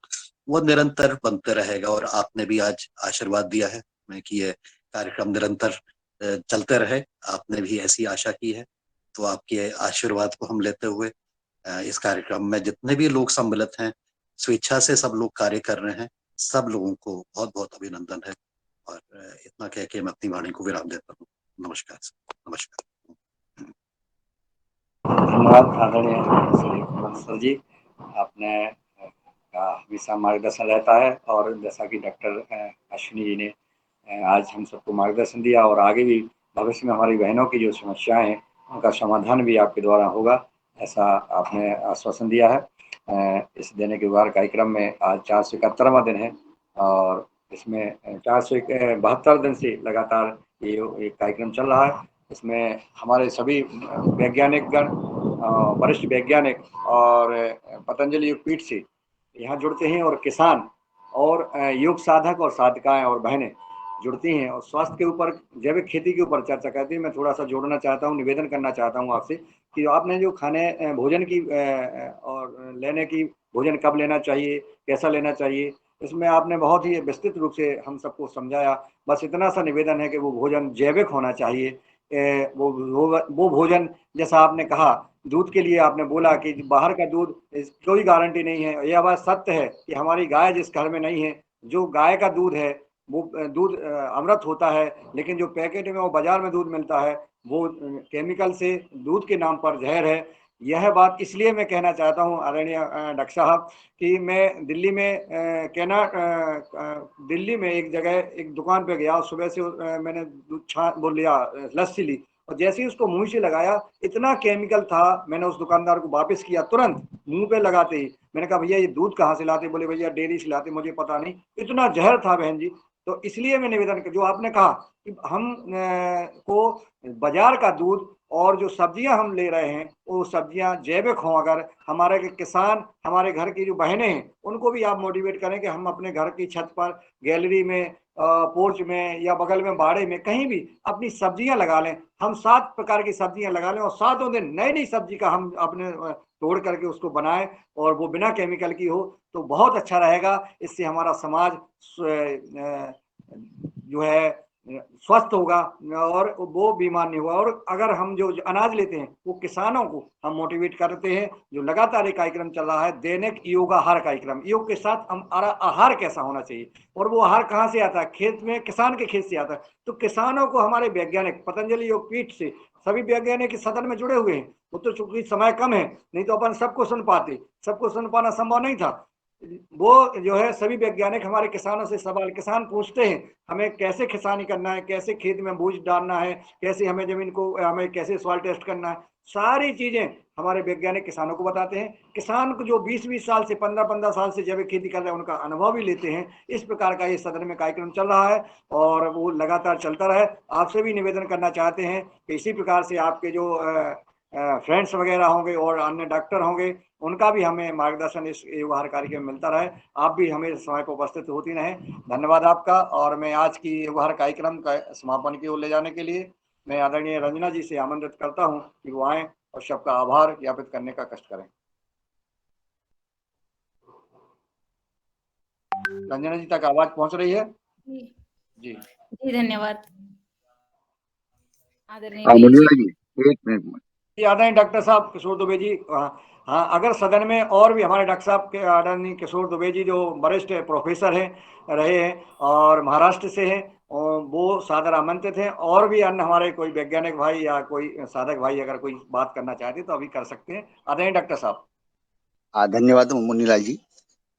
वो निरंतर बनते रहेगा। और आपने भी आज आशीर्वाद दिया है मैं कि ये कार्यक्रम निरंतर चलते रहे, आपने भी ऐसी आशा की है। तो आपके आशीर्वाद को हम लेते हुए इस कार्यक्रम में जितने भी लोग सम्मिलित हैं स्वेच्छा से सब लोग कार्य कर रहे हैं। सब लोगों को बहुत बहुत अभिनंदन है। और इतना कह के मैं अपनी वाणी को विराम देता हूँ। नमस्कार नमस्कार। धन्यवाद आदरणीय सर जी, आपने का हमेशा मार्गदर्शन रहता है, और जैसा कि डॉक्टर अश्विनी जी ने आज हम सबको मार्गदर्शन दिया, और आगे भी भविष्य में हमारी बहनों की जो समस्याएं हैं उनका समाधान भी आपके द्वारा होगा, ऐसा आपने आश्वासन दिया है। इस दैनिक व्यवहार कार्यक्रम में आज 471वां दिन है, और इसमें 472 दिन से लगातार ये कार्यक्रम चल रहा है। इसमें हमारे सभी वैज्ञानिक गण, वरिष्ठ वैज्ञानिक और पतंजलि योग पीठ से यहाँ जुड़ते हैं, और किसान और योग साधक और साधकाएं और बहनें जुड़ती हैं, और स्वास्थ्य के ऊपर, जैविक खेती के ऊपर चर्चा करती हैं। मैं थोड़ा सा जोड़ना चाहता हूँ, निवेदन करना चाहता हूँ आपसे कि आपने जो खाने भोजन की और लेने की, भोजन कब लेना चाहिए, कैसा लेना चाहिए, इसमें आपने बहुत ही विस्तृत रूप से हम सबको समझाया। बस इतना सा निवेदन है कि वो भोजन जैविक होना चाहिए। वो भोजन, जैसा आपने कहा, दूध के लिए आपने बोला कि बाहर का दूध कोई गारंटी नहीं है। यह बात सत्य है कि हमारी गाय जिस घर में नहीं है, जो गाय का दूध है वो दूध अमृत होता है, लेकिन जो पैकेट में वो बाजार में दूध मिलता है वो केमिकल से दूध के नाम पर जहर है। यह बात इसलिए मैं कहना चाहता हूँ आदरणीय डॉक्टर साहब कि मैं दिल्ली में दिल्ली में एक जगह एक दुकान पे गया, सुबह से मैंने बोल लिया लस्सी ली, और जैसे ही उसको मुंह से लगाया इतना केमिकल था, मैंने उस दुकानदार को वापस किया तुरंत मुंह पे लगाते ही। मैंने कहा भैया ये दूध कहाँ से लाते? बोले भैया डेयरी से लाते, मुझे पता नहीं, इतना जहर था बहन जी। तो इसलिए मैं निवेदन कर, जो आपने कहा कि हम को बाजार का दूध और जो सब्जियां हम ले रहे हैं वो सब्जियां जैविक हों, अगर हमारे किसान, हमारे घर की जो बहनें हैं उनको भी आप मोटिवेट करें कि हम अपने घर की छत पर, गैलरी में, पोर्च में या बगल में बाड़े में कहीं भी अपनी सब्जियां लगा लें। हम 7 प्रकार की सब्जियां लगा लें और 7 दिन नई नई सब्जी का हम अपने तोड़ करके उसको बनाएं, और वो बिना केमिकल की हो, तो बहुत अच्छा रहेगा। इससे हमारा समाज जो है स्वस्थ होगा और वो बीमार नहीं होगा। और अगर हम जो अनाज लेते हैं वो किसानों को हम मोटिवेट करते हैं। जो लगातार एक कार्यक्रम चल रहा है दैनिक योगाहार कार्यक्रम, योग के साथ हमारा आहार कैसा होना चाहिए, और वो आहार कहाँ से आता है? खेत में, किसान के खेत से आता है। तो किसानों को हमारे वैज्ञानिक पतंजलि योग पीठ से सभी वैज्ञानिक इस सदन में जुड़े हुए हैं। वो तो चूंकि समय कम है, नहीं तो अपन सबको सुन पाते, सबको सुन पाना संभव नहीं था। वो जो है सभी वैज्ञानिक हमारे किसानों से सवाल, किसान पूछते हैं हमें कैसे किसानी करना है, कैसे खेत में बीज डालना है, कैसे हमें जमीन को, हमें कैसे सॉइल टेस्ट करना है, सारी चीजें हमारे वैज्ञानिक किसानों को बताते हैं। किसान को जो 20-20 साल से, 15-15 साल से जैविक खेती कर रहे हैं उनका अनुभव भी लेते हैं। इस प्रकार का ये सदन में कार्यक्रम चल रहा है और वो लगातार चलता रहे। आपसे भी निवेदन करना चाहते हैं कि इसी प्रकार से आपके जो फ्रेंड्स वगैरह होंगे और अन्य डॉक्टर होंगे उनका भी हमें मार्गदर्शन इस व्यवहार कार्यक्रम में मिलता रहे। आप भी हमें समय पर उपस्थित होती रहें। धन्यवाद आपका। और मैं आज की व्यवहार कार्यक्रम का समापन की ओर ले जाने के लिए मैं आदरणीय रंजना जी से आमंत्रित करता हूं कि वो आए और सबका आभार ज्ञापित करने का कष्ट करें। रंजना जी तक आवाज पहुंच रही है? जी जी धन्यवाद आदरणीय मुनीला जी, एक मिनट। आदरणीय डॉक्टर साहब किशोर दुबे जी, हाँ, अगर सदन में और भी हमारे डॉक्टर साहब के आदरणीय किशोर दुबे जी जो वरिष्ठ प्रोफेसर हैं, रहे हैं और महाराष्ट्र से हैं, और वो सादर आमंत्रित हैं। और भी अन्य हमारे कोई वैज्ञानिक भाई या कोई साधक भाई अगर कोई बात करना चाहते तो अभी कर सकते हैं। आदरणीय डॉक्टर साहब। धन्यवाद मुनीलाल जी।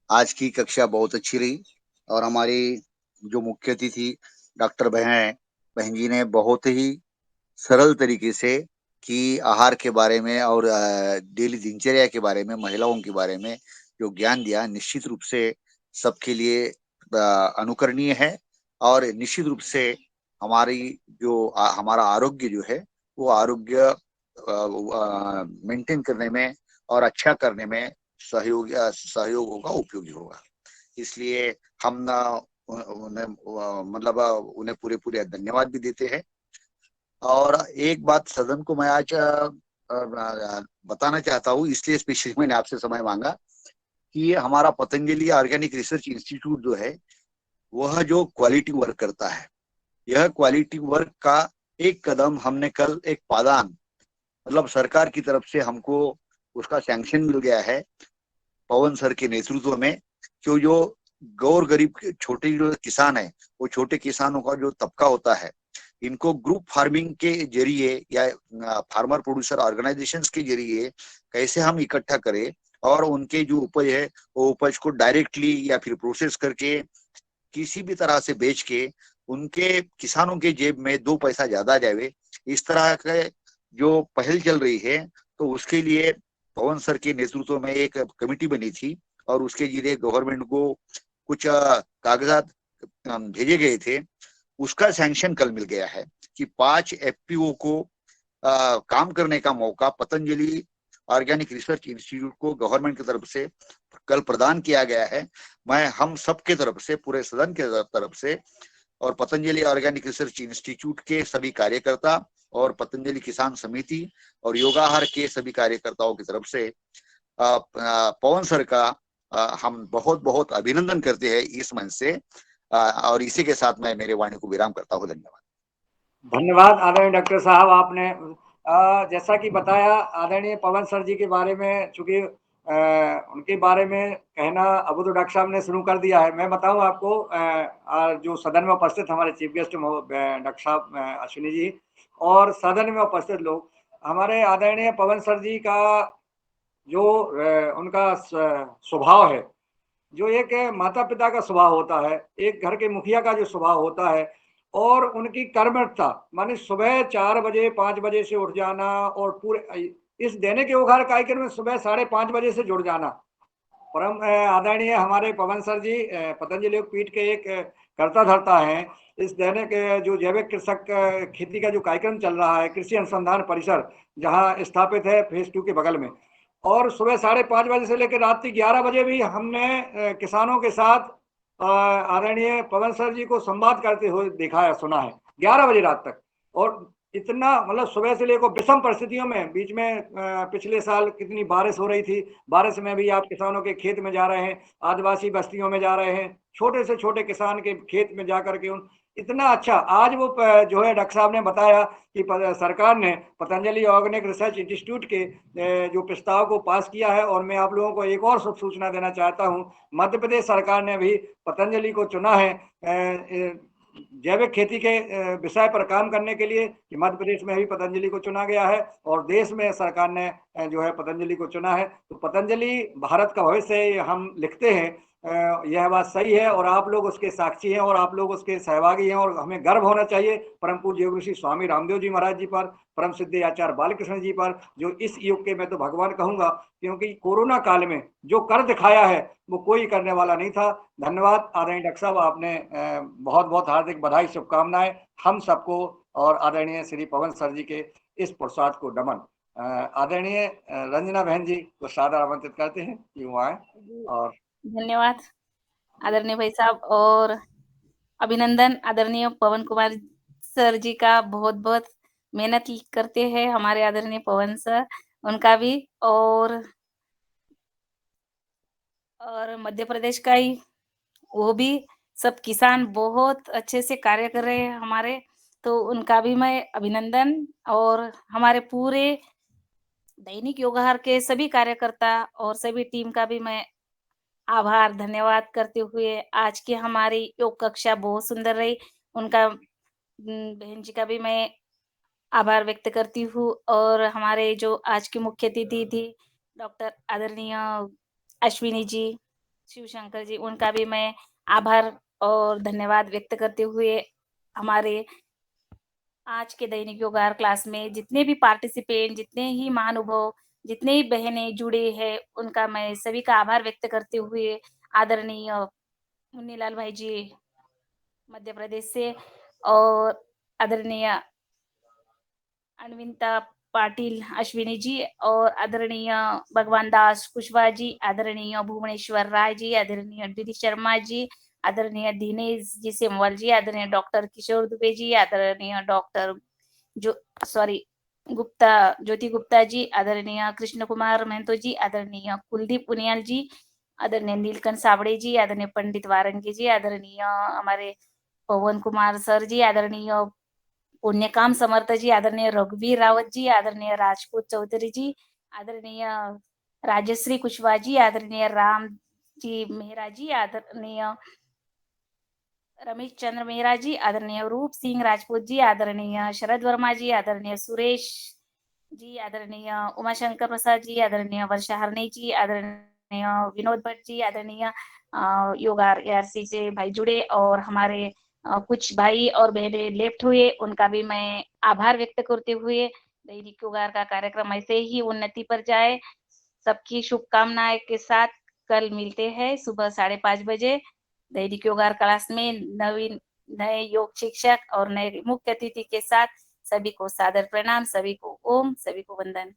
आज की कक्षा बहुत अच्छी रही और हमारी जो मुख्य अतिथि डॉक्टर बहन जी ने बहुत ही सरल तरीके से कि आहार के बारे में और डेली दिनचर्या के बारे में, महिलाओं के बारे में जो ज्ञान दिया, निश्चित रूप से सबके लिए अनुकरणीय है। और निश्चित रूप से हमारी जो हमारा आरोग्य जो है वो आरोग्य मेंटेन करने में और अच्छा करने में सहयोग होगा, उपयोगी होगा। इसलिए हम उन्हें मतलब उन्हें पूरे धन्यवाद भी देते हैं। और एक बात सदन को मैं आज बताना चाहता हूँ, इसलिए स्पेशली मैंने आपसे समय मांगा कि हमारा पतंजलि ऑर्गेनिक रिसर्च इंस्टीट्यूट जो है वह जो क्वालिटी वर्क करता है, यह क्वालिटी वर्क का एक कदम हमने कल एक पादान, मतलब सरकार की तरफ से हमको उसका सैंक्शन मिल गया है। पवन सर के नेतृत्व में, क्यों जो गौर गरीब छोटे जो किसान है, वो छोटे किसानों का जो तबका होता है, इनको ग्रुप फार्मिंग के जरिए या फार्मर प्रोड्यूसर ऑर्गेनाइजेशंस के जरिए कैसे हम इकट्ठा करें और उनके जो उपज है वो उपज को डायरेक्टली या फिर प्रोसेस करके किसी भी तरह से बेच के उनके किसानों के जेब में 2 पैसा ज्यादा जावे, इस तरह के जो पहल चल रही है, तो उसके लिए पवन सर के नेतृत्व में एक कमेटी बनी थी और उसके जरिए गवर्नमेंट को कुछ कागजात भेजे गए थे। उसका सैंक्शन कल मिल गया है कि 5 एफपीओ को काम करने का मौका पतंजलि ऑर्गेनिक रिसर्च इंस्टीट्यूट को गवर्नमेंट की तरफ से कल प्रदान किया गया है। मैं हम सब के तरफ से, पूरे सदन के तरफ से और पतंजलि ऑर्गेनिक रिसर्च इंस्टीट्यूट के सभी कार्यकर्ता और पतंजलि किसान समिति और योगाहार के सभी कार्यकर्ताओं की तरफ से पवन सर का हम बहुत बहुत अभिनंदन करते हैं इस मंच से। और इसी के साथ मैं मेरे वाणी को विराम करता हूँ। धन्यवाद। धन्यवाद आदरणीय डॉक्टर साहब, आपने जैसा कि बताया आदरणीय पवन सर जी के बारे में, चूंकि उनके बारे में कहना अब तो डॉक्टर साहब ने शुरू कर दिया है। मैं बताऊं आपको, जो सदन में उपस्थित हमारे चीफ गेस्ट डॉक्टर साहब अश्विनी जी और सदन में उपस्थित लोग, हमारे आदरणीय पवन सर जी का जो उनका स्वभाव है, जो एक माता पिता का स्वभाव होता है, एक घर के मुखिया का जो स्वभाव होता है, और उनकी कर्मठता, माने सुबह 4 बजे 5 बजे से उठ जाना और पूरे इस दैनिक योगाहार कार्यक्रम में सुबह 5:30 बजे से जुड़ जाना। परम आदरणीय हमारे पवन सर जी पतंजलि योगपीठ के एक कर्ता धर्ता हैं। इस दैनिक जो जैविक कृषक खेती का जो कार्यक्रम चल रहा है, कृषि अनुसंधान परिसर जहां स्थापित है फेज 2 के बगल में, और सुबह 5:30 बजे से लेकर रात 11 बजे भी हमने किसानों के साथ आदरणीय पवन सर जी को संवाद करते हुए देखा है, सुना है, 11 बजे रात तक। और इतना मतलब सुबह से लेकर विषम परिस्थितियों में, बीच में पिछले साल कितनी बारिश हो रही थी, बारिश में भी आप किसानों के खेत में जा रहे हैं, आदिवासी बस्तियों में जा रहे हैं, छोटे से छोटे किसान के खेत में जाकर के उन इतना अच्छा आज वो जो है डॉक्टर साहब ने बताया कि सरकार ने पतंजलि ऑर्गेनिक रिसर्च इंस्टीट्यूट के जो प्रस्ताव को पास किया है। और मैं आप लोगों को एक और शुभ सूचना देना चाहता हूँ, मध्य प्रदेश सरकार ने भी पतंजलि को चुना है जैविक खेती के विषय पर काम करने के लिए, कि मध्य प्रदेश में भी पतंजलि को चुना गया है और देश में सरकार ने जो है पतंजलि को चुना है। तो पतंजलि भारत का भविष्य हम लिखते हैं, यह बात सही है और आप लोग उसके साक्षी हैं और आप लोग उसके सहभागी हैं, और हमें गर्व होना चाहिए परम पूज्य योग ऋषि स्वामी रामदेव जी महाराज जी पर, परम सिद्ध आचार्य बालकृष्ण जी पर, जो इस युग के मैं तो भगवान कहूंगा, क्योंकि कोरोना काल में जो कर दिखाया है वो कोई करने वाला नहीं था। धन्यवाद आदरणीय डॉक्टर साहब, आपने बहुत बहुत हार्दिक बधाई, शुभकामनाएं हम सबको और आदरणीय श्री पवन सर जी के इस पुरुषार्थ को नमन। आदरणीय रंजना बहन जी को सादर आमंत्रित करते हैं कि वो आए। और धन्यवाद आदरणीय भाई साहब, और अभिनंदन आदरणीय पवन कुमार सर जी का, बहुत बहुत मेहनत करते हैं हमारे आदरणीय पवन सर, उनका भी। और मध्य प्रदेश का ही वो भी सब किसान बहुत अच्छे से कार्य कर रहे हैं हमारे, तो उनका भी मैं अभिनंदन, और हमारे पूरे दैनिक योगाहार के सभी कार्यकर्ता और सभी टीम का भी मैं आभार धन्यवाद करते हुए, आज की हमारी योग कक्षा बहुत सुंदर रही, उनका बहन जी का भी मैं आभार व्यक्त करती हूँ। और हमारे जो आज की मुख्य अतिथि थी डॉक्टर आदरणीय अश्विनी जी, शिवशंकर जी, उनका भी मैं आभार और धन्यवाद व्यक्त करते हुए, हमारे आज के दैनिक योगाहार क्लास में जितने भी पार्टिसिपेंट, जितने ही महानुभाव, जितने ही बहनें जुड़े हैं, उनका मैं सभी का आभार व्यक्त करते हुए, आदरणीय मुन्नीलाल भाई जी मध्य प्रदेश से, और आदरणीय अनविता पाटिल अश्विनी जी, और आदरणीय भगवान दास कुशवाहा जी, आदरणीय भुवनेश्वर राय जी, आदरणीय डीडी शर्मा जी, आदरणीय दिनेश जी सेमवाल जी, आदरणीय डॉक्टर किशोर दुबे जी, आदरणीय डॉक्टर गुप्ता, ज्योति गुप्ता जी, आदरणीय कृष्ण कुमार महतो जी, आदरणीय कुलदीप उनियाल जी, आदरणीय नीलकंठ सावड़े जी, आदरणीय पंडित वारंगी जी, आदरणीय हमारे पवन कुमार सर जी, आदरणीय पुण्यकाम समर्थ जी, आदरणीय रघुवीर रावत जी, आदरणीय राजपूत चौधरी जी, आदरणीय राजश्री कुशवाहा जी, आदरणीय राम जी मेहरा जी, आदरणीय रमेश चंद्र मेहरा जी, आदरणीय रूप सिंह राजपूत जी, आदरणीय शरद वर्मा जी, आदरणीय सुरेश जी, आदरणीय उमाशंकर प्रसाद जी, आदरणीय वर्षा हरणे जी, आदरणीय विनोद भट्ट जी, आदरणीय योगा आरसी से भाई जुड़े और हमारे कुछ भाई और बहनें लेफ्ट हुए, उनका भी मैं आभार व्यक्त करते हुए दैनिक योगार का कार्यक्रम ऐसे ही उन्नति पर जाए, सबकी शुभकामनाएं के साथ कल मिलते हैं सुबह 5:30 बजे दैनिक योगार क्लास में नवीन नए योग शिक्षक और नए मुख्य अतिथि के साथ। सभी को सादर प्रणाम, सभी को ओम, सभी को वंदन।